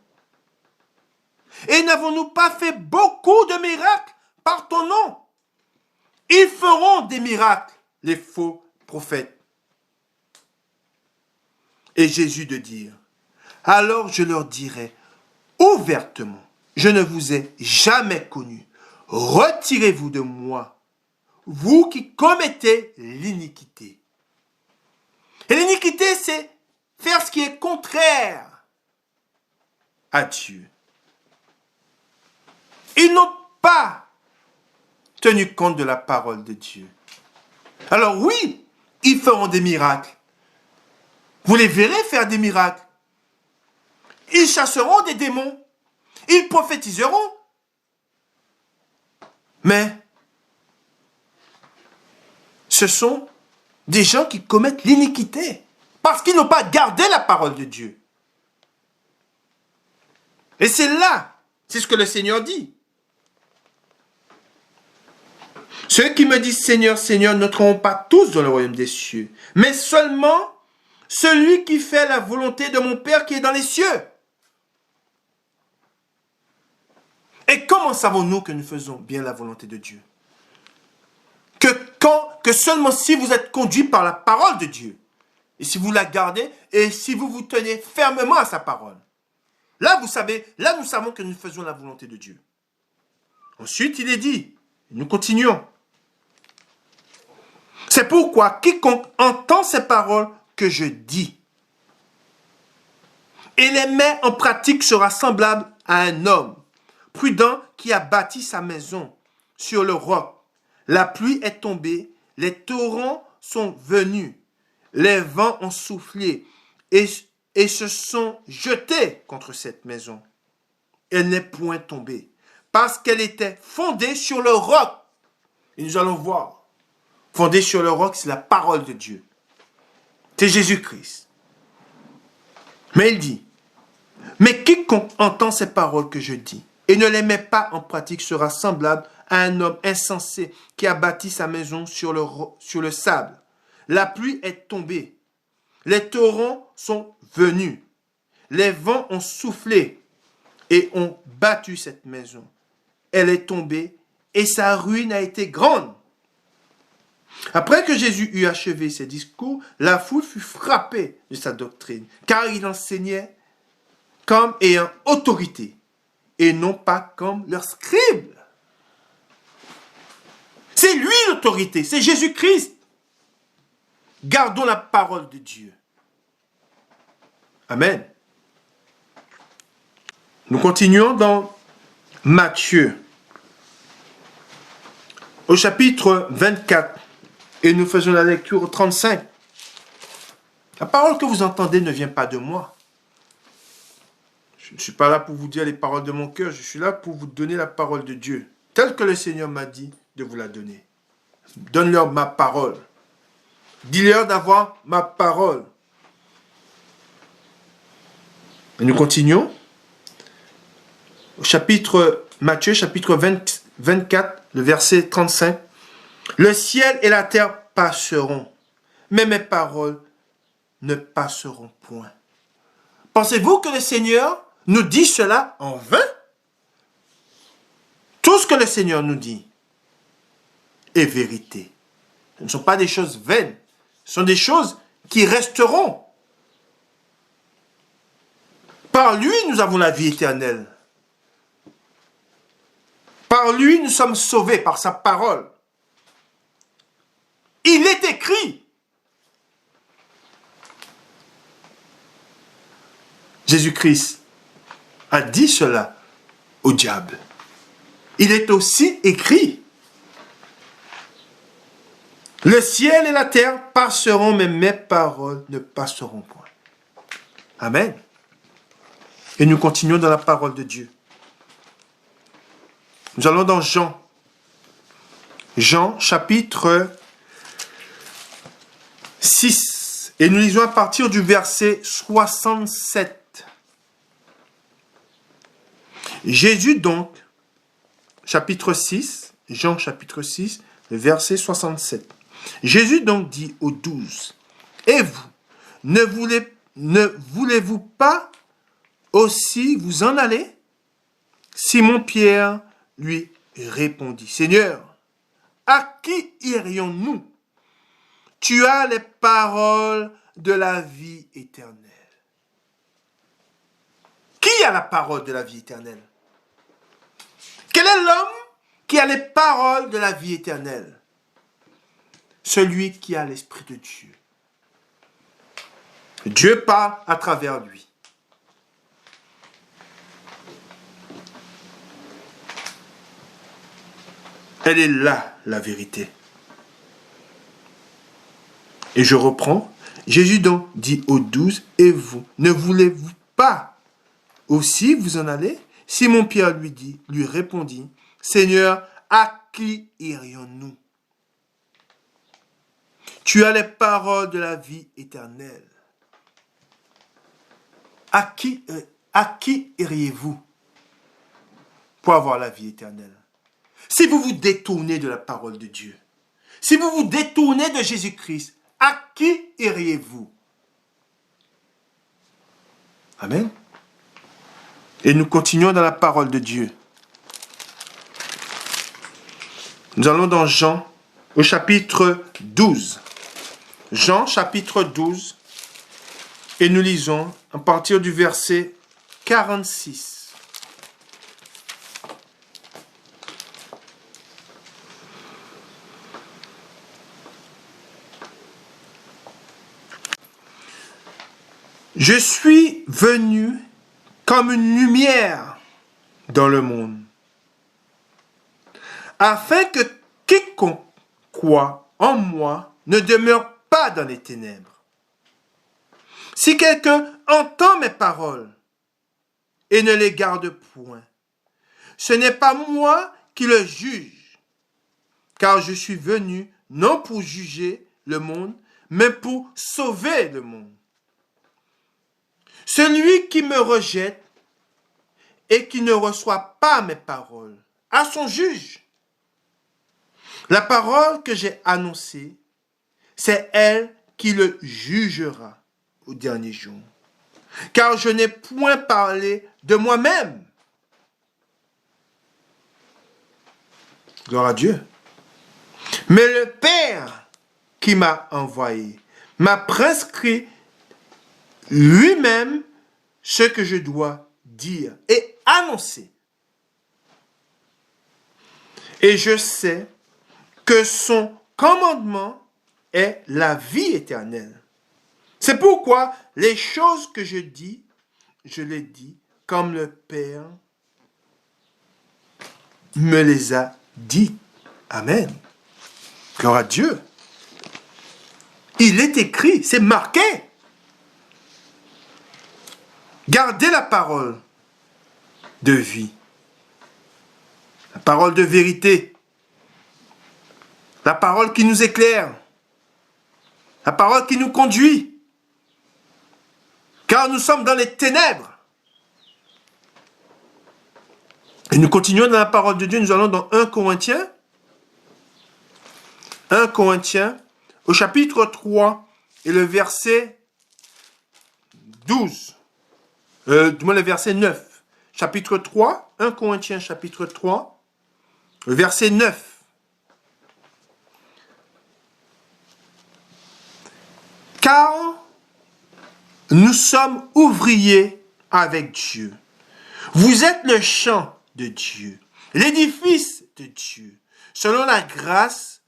Et n'avons-nous pas fait beaucoup de miracles par ton nom? Ils feront des miracles, les faux prophètes. Et Jésus de dire, alors je leur dirai ouvertement, je ne vous ai jamais connu. Retirez-vous de moi, vous qui commettez l'iniquité. Et l'iniquité, c'est faire ce qui est contraire à Dieu. Ils n'ont pas tenu compte de la parole de Dieu. Alors oui, ils feront des miracles. Vous les verrez faire des miracles. Ils chasseront des démons. Ils prophétiseront. Mais ce sont des gens qui commettent l'iniquité parce qu'ils n'ont pas gardé la parole de Dieu. Et c'est là, c'est ce que le Seigneur dit. Ceux qui me disent Seigneur, Seigneur n'entreront pas tous dans le royaume des cieux, mais seulement celui qui fait la volonté de mon Père qui est dans les cieux. Et comment savons-nous que nous faisons bien la volonté de Dieu? Que seulement si vous êtes conduit par la parole de Dieu, et si vous la gardez, et si vous vous tenez fermement à sa parole. Là, vous savez, là nous savons que nous faisons la volonté de Dieu. Ensuite, il est dit, nous continuons. C'est pourquoi quiconque entend ces paroles que je dis et les met en pratique sera semblable à un homme prudent qui a bâti sa maison sur le roc. La pluie est tombée, les torrents sont venus, les vents ont soufflé et se sont jetés contre cette maison. Elle n'est point tombée parce qu'elle était fondée sur le roc. Et nous allons voir. Fondée sur le roc, c'est la parole de Dieu. C'est Jésus-Christ. Mais il dit, mais quiconque entend ces paroles que je dis et ne les met pas en pratique sera semblable à un homme insensé qui a bâti sa maison sur le sable. La pluie est tombée, les torrents sont venus, les vents ont soufflé et ont battu cette maison. Elle est tombée et sa ruine a été grande. Après que Jésus eut achevé ses discours, la foule fut frappée de sa doctrine, car il enseignait comme ayant autorité, et non pas comme leurs scribes. C'est lui l'autorité, c'est Jésus-Christ. Gardons la parole de Dieu. Amen. Nous continuons dans Matthieu, au chapitre 24. Et nous faisons la lecture au 35. La parole que vous entendez ne vient pas de moi. Je ne suis pas là pour vous dire les paroles de mon cœur. Je suis là pour vous donner la parole de Dieu, telle que le Seigneur m'a dit de vous la donner. Donne-leur ma parole. Dis-leur d'avoir ma parole. Et nous continuons. Au chapitre Matthieu, chapitre 24, le verset 35. Le ciel et la terre passeront, mais mes paroles ne passeront point. Pensez-vous que le Seigneur nous dit cela en vain? Tout ce que le Seigneur nous dit est vérité. Ce ne sont pas des choses vaines, ce sont des choses qui resteront. Par lui, nous avons la vie éternelle. Par lui, nous sommes sauvés par sa parole. Il est écrit. Jésus-Christ a dit cela au diable. Il est aussi écrit. Le ciel et la terre passeront, mais mes paroles ne passeront point. Amen. Et nous continuons dans la parole de Dieu. Nous allons dans Jean. Jean, chapitre 6. Et nous lisons à partir du verset 67. Jésus donc, chapitre 6, Jean chapitre 6, le verset 67. Jésus donc dit aux 12, et vous, ne voulez-vous pas aussi vous en aller? Simon-Pierre lui répondit, Seigneur, à qui irions-nous? Tu as les paroles de la vie éternelle. Qui a la parole de la vie éternelle? Quel est l'homme qui a les paroles de la vie éternelle? Celui qui a l'Esprit de Dieu. Dieu parle à travers lui. Elle est là, la vérité. Et je reprends. Jésus donc dit aux 12, et vous, ne voulez-vous pas aussi vous en aller? Simon-Pierre lui répondit, Seigneur, à qui irions-nous? Tu as les paroles de la vie éternelle. À qui iriez-vous pour avoir la vie éternelle? Si vous vous détournez de la parole de Dieu, si vous vous détournez de Jésus-Christ, à qui iriez-vous? Amen. Et nous continuons dans la parole de Dieu. Nous allons dans Jean, au chapitre 12. Jean, chapitre 12, et nous lisons à partir du verset 46. Je suis venu comme une lumière dans le monde, afin que quiconque croit en moi ne demeure pas dans les ténèbres. Si quelqu'un entend mes paroles et ne les garde point, ce n'est pas moi qui le juge, car je suis venu non pour juger le monde, mais pour sauver le monde. Celui qui me rejette et qui ne reçoit pas mes paroles a son juge. La parole que j'ai annoncée, c'est elle qui le jugera au dernier jour. Car je n'ai point parlé de moi-même. Gloire à Dieu. Mais le Père qui m'a envoyé m'a prescrit lui-même ce que je dois dire et annoncer. Et je sais que son commandement est la vie éternelle. C'est pourquoi les choses que je dis, je les dis comme le Père me les a dites. Amen. Gloire à Dieu. Il est écrit, c'est marqué. Gardez la parole de vie, la parole de vérité, la parole qui nous éclaire, la parole qui nous conduit, car nous sommes dans les ténèbres. Et nous continuons dans la parole de Dieu, nous allons dans 1 Corinthiens, au chapitre 3 et le verset 12. Du moins le verset 9. Chapitre 3, 1 Corinthiens chapitre 3, le verset 9. Car nous sommes ouvriers avec Dieu. Vous êtes le champ de Dieu, l'édifice de Dieu, selon la grâce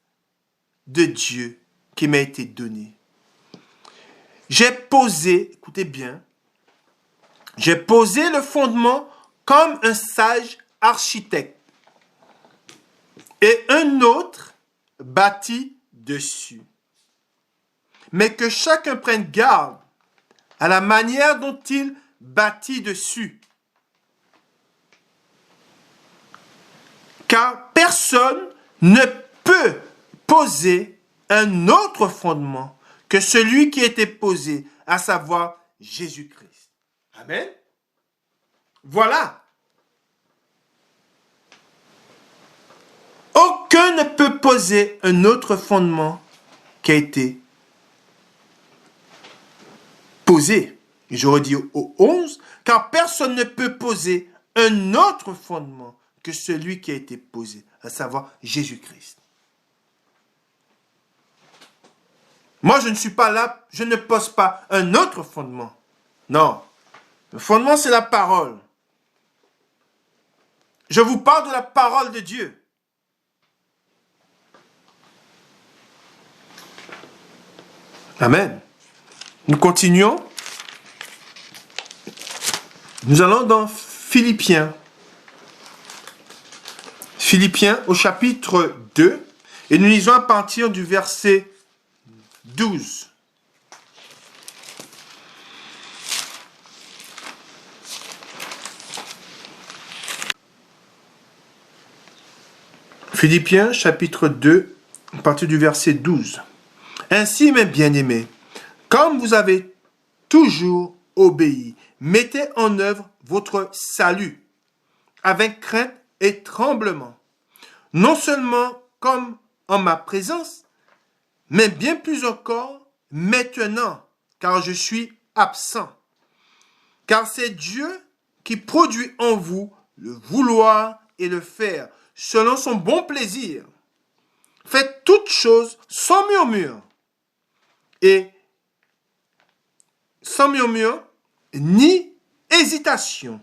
de Dieu qui m'a été donnée. J'ai posé, écoutez bien, j'ai posé le fondement comme un sage architecte et un autre bâtit dessus. Mais que chacun prenne garde à la manière dont il bâtit dessus. Car personne ne peut poser un autre fondement que celui qui a été posé, à savoir Jésus-Christ. Amen. Voilà. Aucun ne peut poser un autre fondement qui a été posé. Et je redis au 11, car personne ne peut poser un autre fondement que celui qui a été posé, à savoir Jésus-Christ. Moi, je ne suis pas là, je ne pose pas un autre fondement. Non. Le fondement, c'est la parole. Je vous parle de la parole de Dieu. Amen. Nous continuons. Nous allons dans Philippiens. Philippiens au chapitre 2, et nous lisons à partir du verset 12. Philippiens chapitre 2, à partir du verset 12. Ainsi, mes bien-aimés, comme vous avez toujours obéi, mettez en œuvre votre salut avec crainte et tremblement, non seulement comme en ma présence, mais bien plus encore maintenant, car je suis absent. Car c'est Dieu qui produit en vous le vouloir et le faire, selon son bon plaisir. Faites toutes choses sans murmure et sans murmure ni hésitation,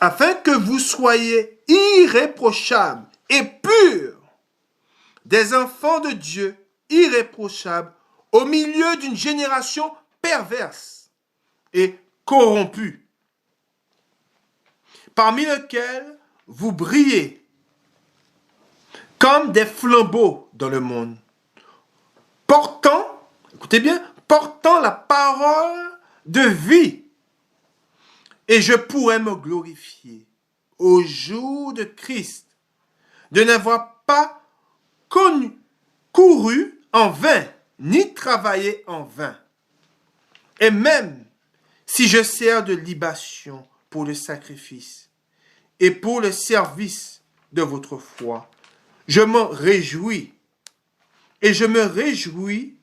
afin que vous soyez irréprochables et purs, des enfants de Dieu irréprochables au milieu d'une génération perverse et corrompue, parmi lesquels vous brillez comme des flambeaux dans le monde, portant, écoutez bien, portant la parole de vie. Et je pourrais me glorifier au jour de Christ, de n'avoir pas couru en vain, ni travaillé en vain. Et même si je sers de libation pour le sacrifice et pour le service de votre foi, je m'en réjouis et je me réjouis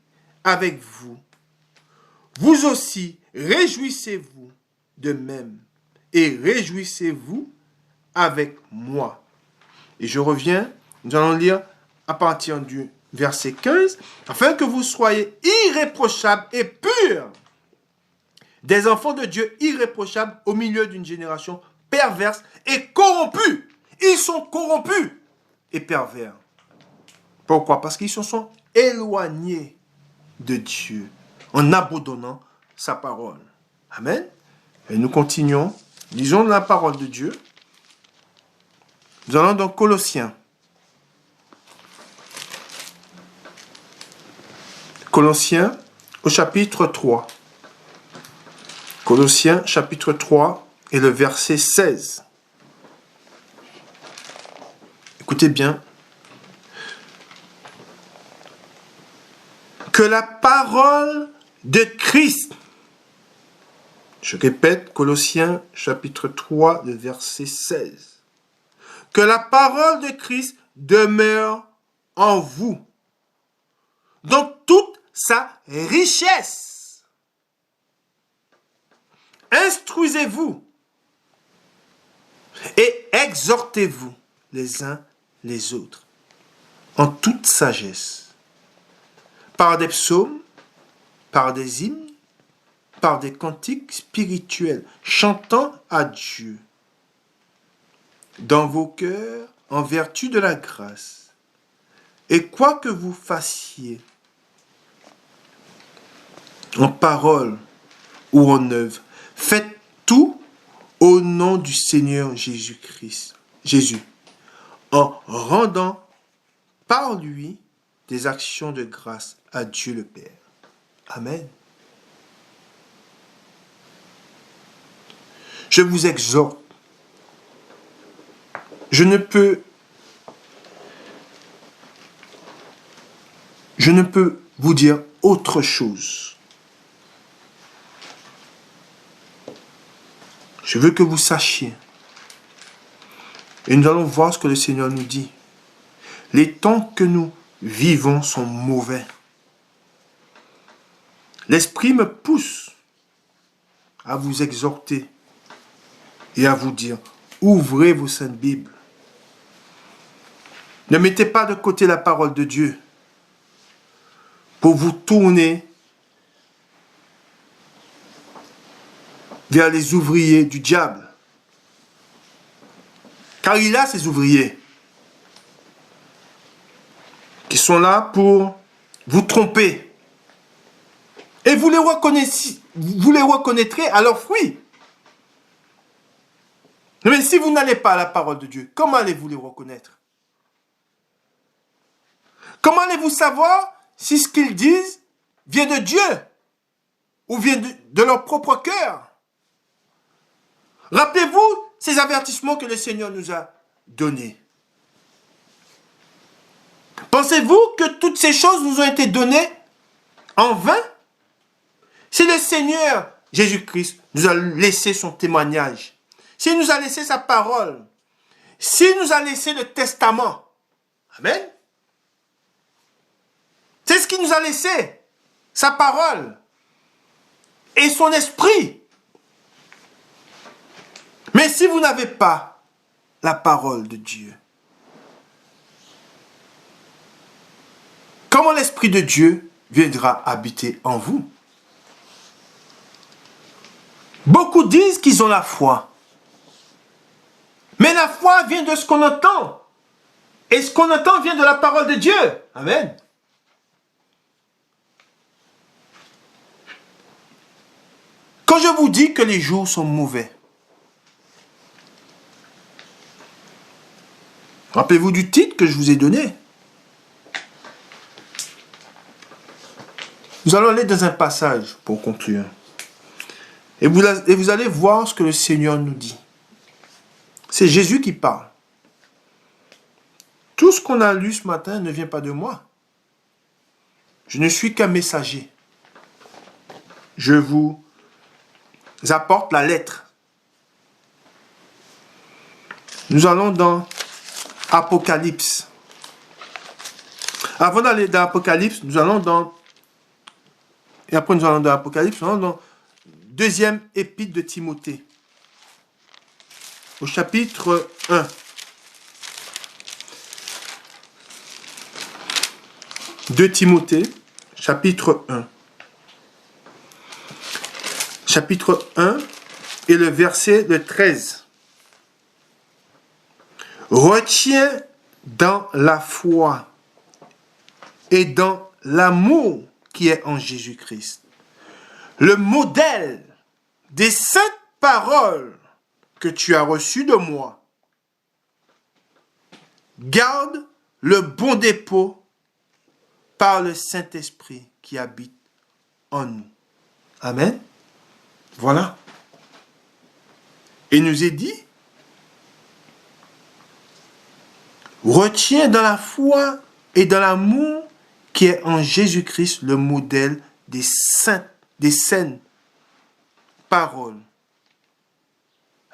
avec vous. Vous aussi, réjouissez-vous de même et réjouissez-vous avec moi. Et je reviens, nous allons lire à partir du verset 15, afin que vous soyez irréprochables et purs, des enfants de Dieu irréprochables au milieu d'une génération perverse et corrompue. Ils sont corrompus et pervers. Pourquoi? Parce qu'ils se sont éloignés de Dieu en abandonnant sa parole. Amen. Et nous continuons. Lisons la parole de Dieu. Nous allons dans Colossiens. Colossiens au chapitre 3. Colossiens chapitre 3 et le verset 16. Écoutez bien. Que la parole de Christ, je répète, Colossiens chapitre 3, le verset 16, que la parole de Christ demeure en vous, dans toute sa richesse. Instruisez-vous et exhortez-vous les uns les autres en toute sagesse, par des psaumes, par des hymnes, par des cantiques spirituels, chantant à Dieu dans vos cœurs en vertu de la grâce. Et quoi que vous fassiez, en parole ou en œuvre, faites tout au nom du Seigneur Jésus-Christ, Jésus, en rendant par lui des actions de grâce à Dieu le Père. Amen. Je vous exhorte. Je ne peux vous dire autre chose. Je veux que vous sachiez. Et nous allons voir ce que le Seigneur nous dit. Les temps que nous vivons sont mauvais. L'Esprit me pousse à vous exhorter et à vous dire, ouvrez vos saintes Bibles. Ne mettez pas de côté la parole de Dieu pour vous tourner vers les ouvriers du diable. Car il a ses ouvriers qui sont là pour vous tromper. Et vous les reconnaîtrez à leurs fruits. Mais si vous n'allez pas à la parole de Dieu, comment allez-vous les reconnaître? Comment allez-vous savoir si ce qu'ils disent vient de Dieu ou vient de leur propre cœur? Rappelez-vous ces avertissements que le Seigneur nous a donnés. Pensez-vous que toutes ces choses nous ont été données en vain? Si le Seigneur Jésus-Christ nous a laissé son témoignage, s'il nous a laissé sa parole, s'il nous a laissé le testament, amen, c'est ce qu'il nous a laissé, sa parole et son esprit. Mais si vous n'avez pas la parole de Dieu, comment l'Esprit de Dieu viendra habiter en vous? Beaucoup disent qu'ils ont la foi. Mais la foi vient de ce qu'on entend. Et ce qu'on entend vient de la parole de Dieu. Amen. Quand je vous dis que les jours sont mauvais, rappelez-vous du titre que je vous ai donné. Nous allons aller dans un passage pour conclure. Et vous allez voir ce que le Seigneur nous dit. C'est Jésus qui parle. Tout ce qu'on a lu ce matin ne vient pas de moi. Je ne suis qu'un messager. Je vous apporte la lettre. Nous allons dans Apocalypse. Avant d'aller dans Apocalypse, nous allons dans... Et après nous allons dans Apocalypse, nous allons dans deuxième épître de Timothée. Au chapitre 1. De Timothée, chapitre 1. Chapitre 1 et le verset de 13. Retiens dans la foi et dans l'amour qui est en Jésus-Christ le modèle des saintes paroles que tu as reçues de moi. Garde le bon dépôt par le Saint-Esprit qui habite en nous. Amen. Voilà. Il nous est dit, retiens dans la foi et dans l'amour qui est en Jésus-Christ le modèle des saintes paroles.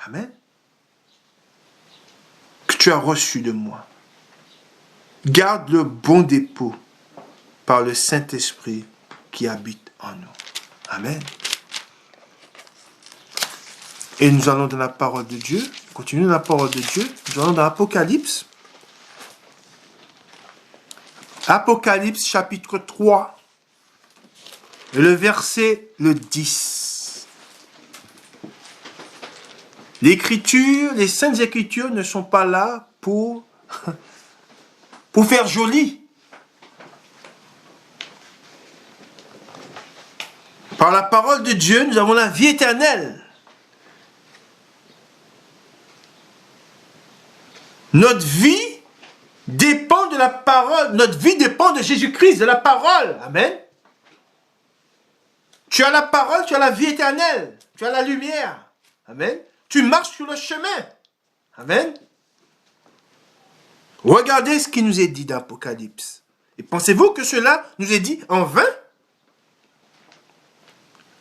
Amen. Que tu as reçu de moi. Garde le bon dépôt par le Saint-Esprit qui habite en nous. Amen. Et nous allons dans la parole de Dieu. Continuons dans la parole de Dieu. Nous allons dans l'Apocalypse. Apocalypse chapitre 3. Et le verset le 10. L'écriture, les saintes écritures ne sont pas là pour faire joli. Par la parole de Dieu, nous avons la vie éternelle. Notre vie dépend de la parole. Notre vie dépend de Jésus-Christ, de la parole. Amen. Tu as la parole, tu as la vie éternelle. Tu as la lumière. Amen. Tu marches sur le chemin. Amen. Regardez ce qui nous est dit dans l'Apocalypse. Et pensez-vous que cela nous est dit en vain?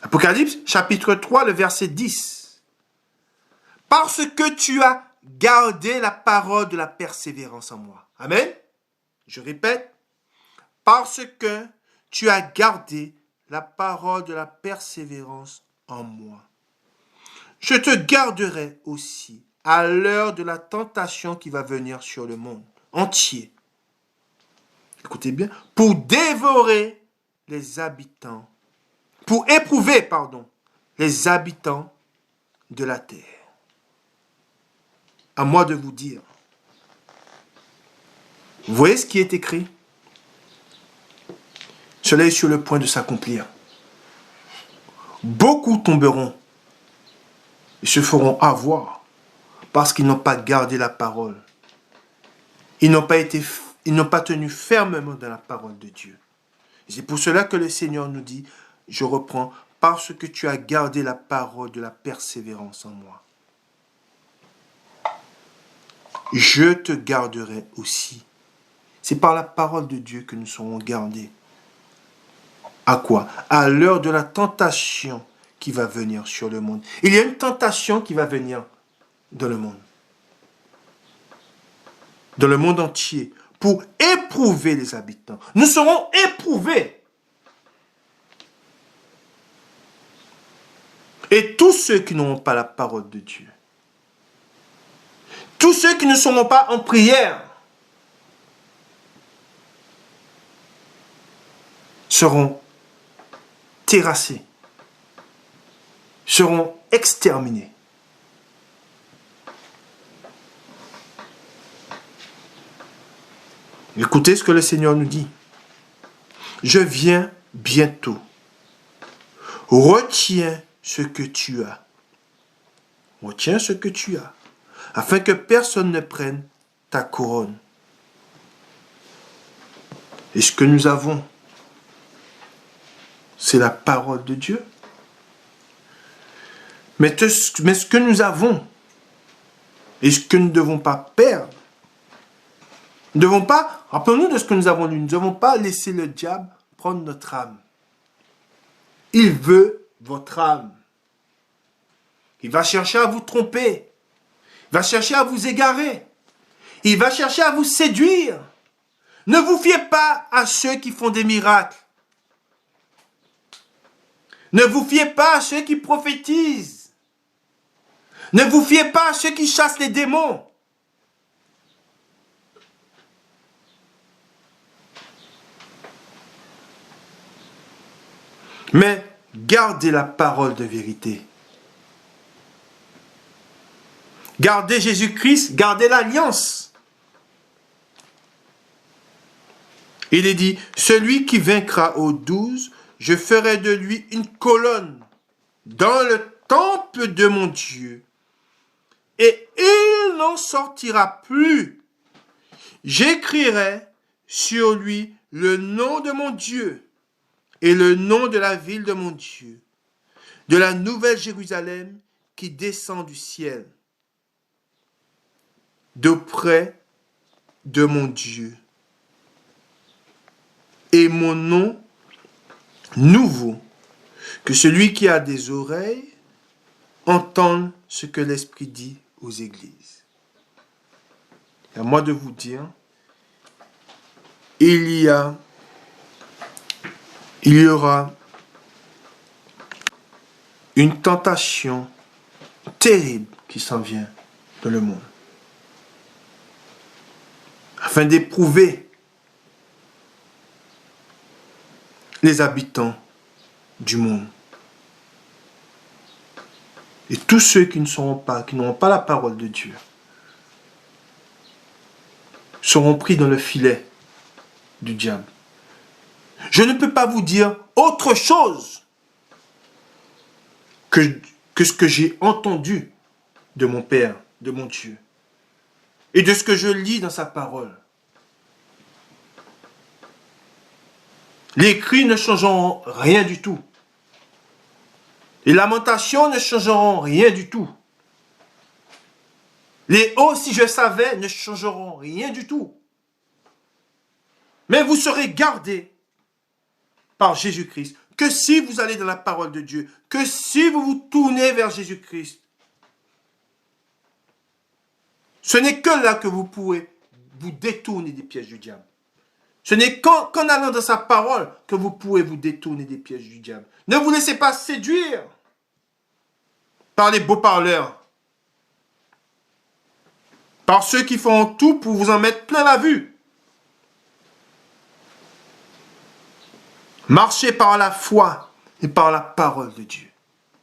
Apocalypse, chapitre 3, le verset 10. Parce que tu as gardé la parole de la persévérance en moi. Amen. Je répète. Parce que tu as gardé la parole de la persévérance en moi. Je te garderai aussi à l'heure de la tentation qui va venir sur le monde entier. Écoutez bien. Pour dévorer les habitants. Pour éprouver, les habitants de la terre. À moi de vous dire. Vous voyez ce qui est écrit? Cela est sur le point de s'accomplir. Beaucoup tomberont et se feront avoir Parce qu'ils n'ont pas gardé la parole. Ils n'ont pas tenu fermement dans la parole de Dieu. C'est pour cela que le Seigneur nous dit, je reprends, parce que tu as gardé la parole de la persévérance en moi. Je te garderai aussi. C'est par la parole de Dieu que nous serons gardés. À quoi? À l'heure de la tentation qui va venir sur le monde. Il y a une tentation qui va venir dans le monde. Dans le monde entier. Pour éprouver les habitants. Nous serons éprouvés. Et tous ceux qui n'auront pas la parole de Dieu, tous ceux qui ne seront pas en prière, seront terrassés, seront exterminés. Écoutez ce que le Seigneur nous dit. Je viens bientôt. Retiens ce que tu as. Retiens ce que tu as, afin que personne ne prenne ta couronne. Et ce que nous avons, c'est la parole de Dieu. Mais ce que nous avons, et ce que nous ne devons pas perdre, nous ne devons pas, rappelons-nous de ce que nous avons lu, nous ne devons pas laisser le diable prendre notre âme. Il veut votre âme. Il va chercher à vous tromper. Il va chercher à vous égarer. Il va chercher à vous séduire. Ne vous fiez pas à ceux qui font des miracles. Ne vous fiez pas à ceux qui prophétisent. Ne vous fiez pas à ceux qui chassent les démons. Mais gardez la parole de vérité. Gardez Jésus-Christ, gardez l'alliance. Il est dit, celui qui vaincra aux 12, je ferai de lui une colonne dans le temple de mon Dieu. Et il n'en sortira plus. J'écrirai sur lui le nom de mon Dieu et le nom de la ville de mon Dieu, de la nouvelle Jérusalem qui descend du ciel, d'auprès de mon Dieu. Et mon nom nouveau, que celui qui a des oreilles entende ce que l'Esprit dit aux églises. Et à moi de vous dire, il y aura une tentation terrible qui s'en vient dans le monde, afin d'éprouver les habitants du monde. Et tous ceux qui n'auront pas la parole de Dieu, seront pris dans le filet du diable. Je ne peux pas vous dire autre chose que ce que j'ai entendu de mon Père, de mon Dieu, et de ce que je lis dans sa parole. Les cris ne changeront rien du tout. Les lamentations ne changeront rien du tout. Les « oh, si je savais » ne changeront rien du tout. Mais vous serez gardés par Jésus-Christ. Que si vous allez dans la parole de Dieu, que si vous vous tournez vers Jésus-Christ, ce n'est que là que vous pourrez vous détourner des pièges du diable. Ce n'est qu'en allant dans sa parole que vous pourrez vous détourner des pièges du diable. Ne vous laissez pas séduire par les beaux parleurs, par ceux qui font tout pour vous en mettre plein la vue. Marchez par la foi et par la parole de Dieu.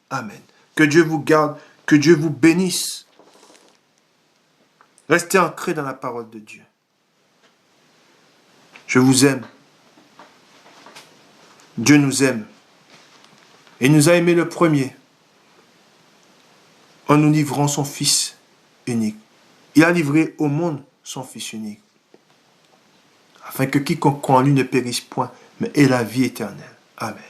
Amen. Que Dieu vous garde, que Dieu vous bénisse. Restez ancrés dans la parole de Dieu. Je vous aime. Dieu nous aime. Et nous a aimé le premier en nous livrant son Fils unique. Il a livré au monde son Fils unique, afin que quiconque croit en lui ne périsse point, mais ait la vie éternelle. Amen.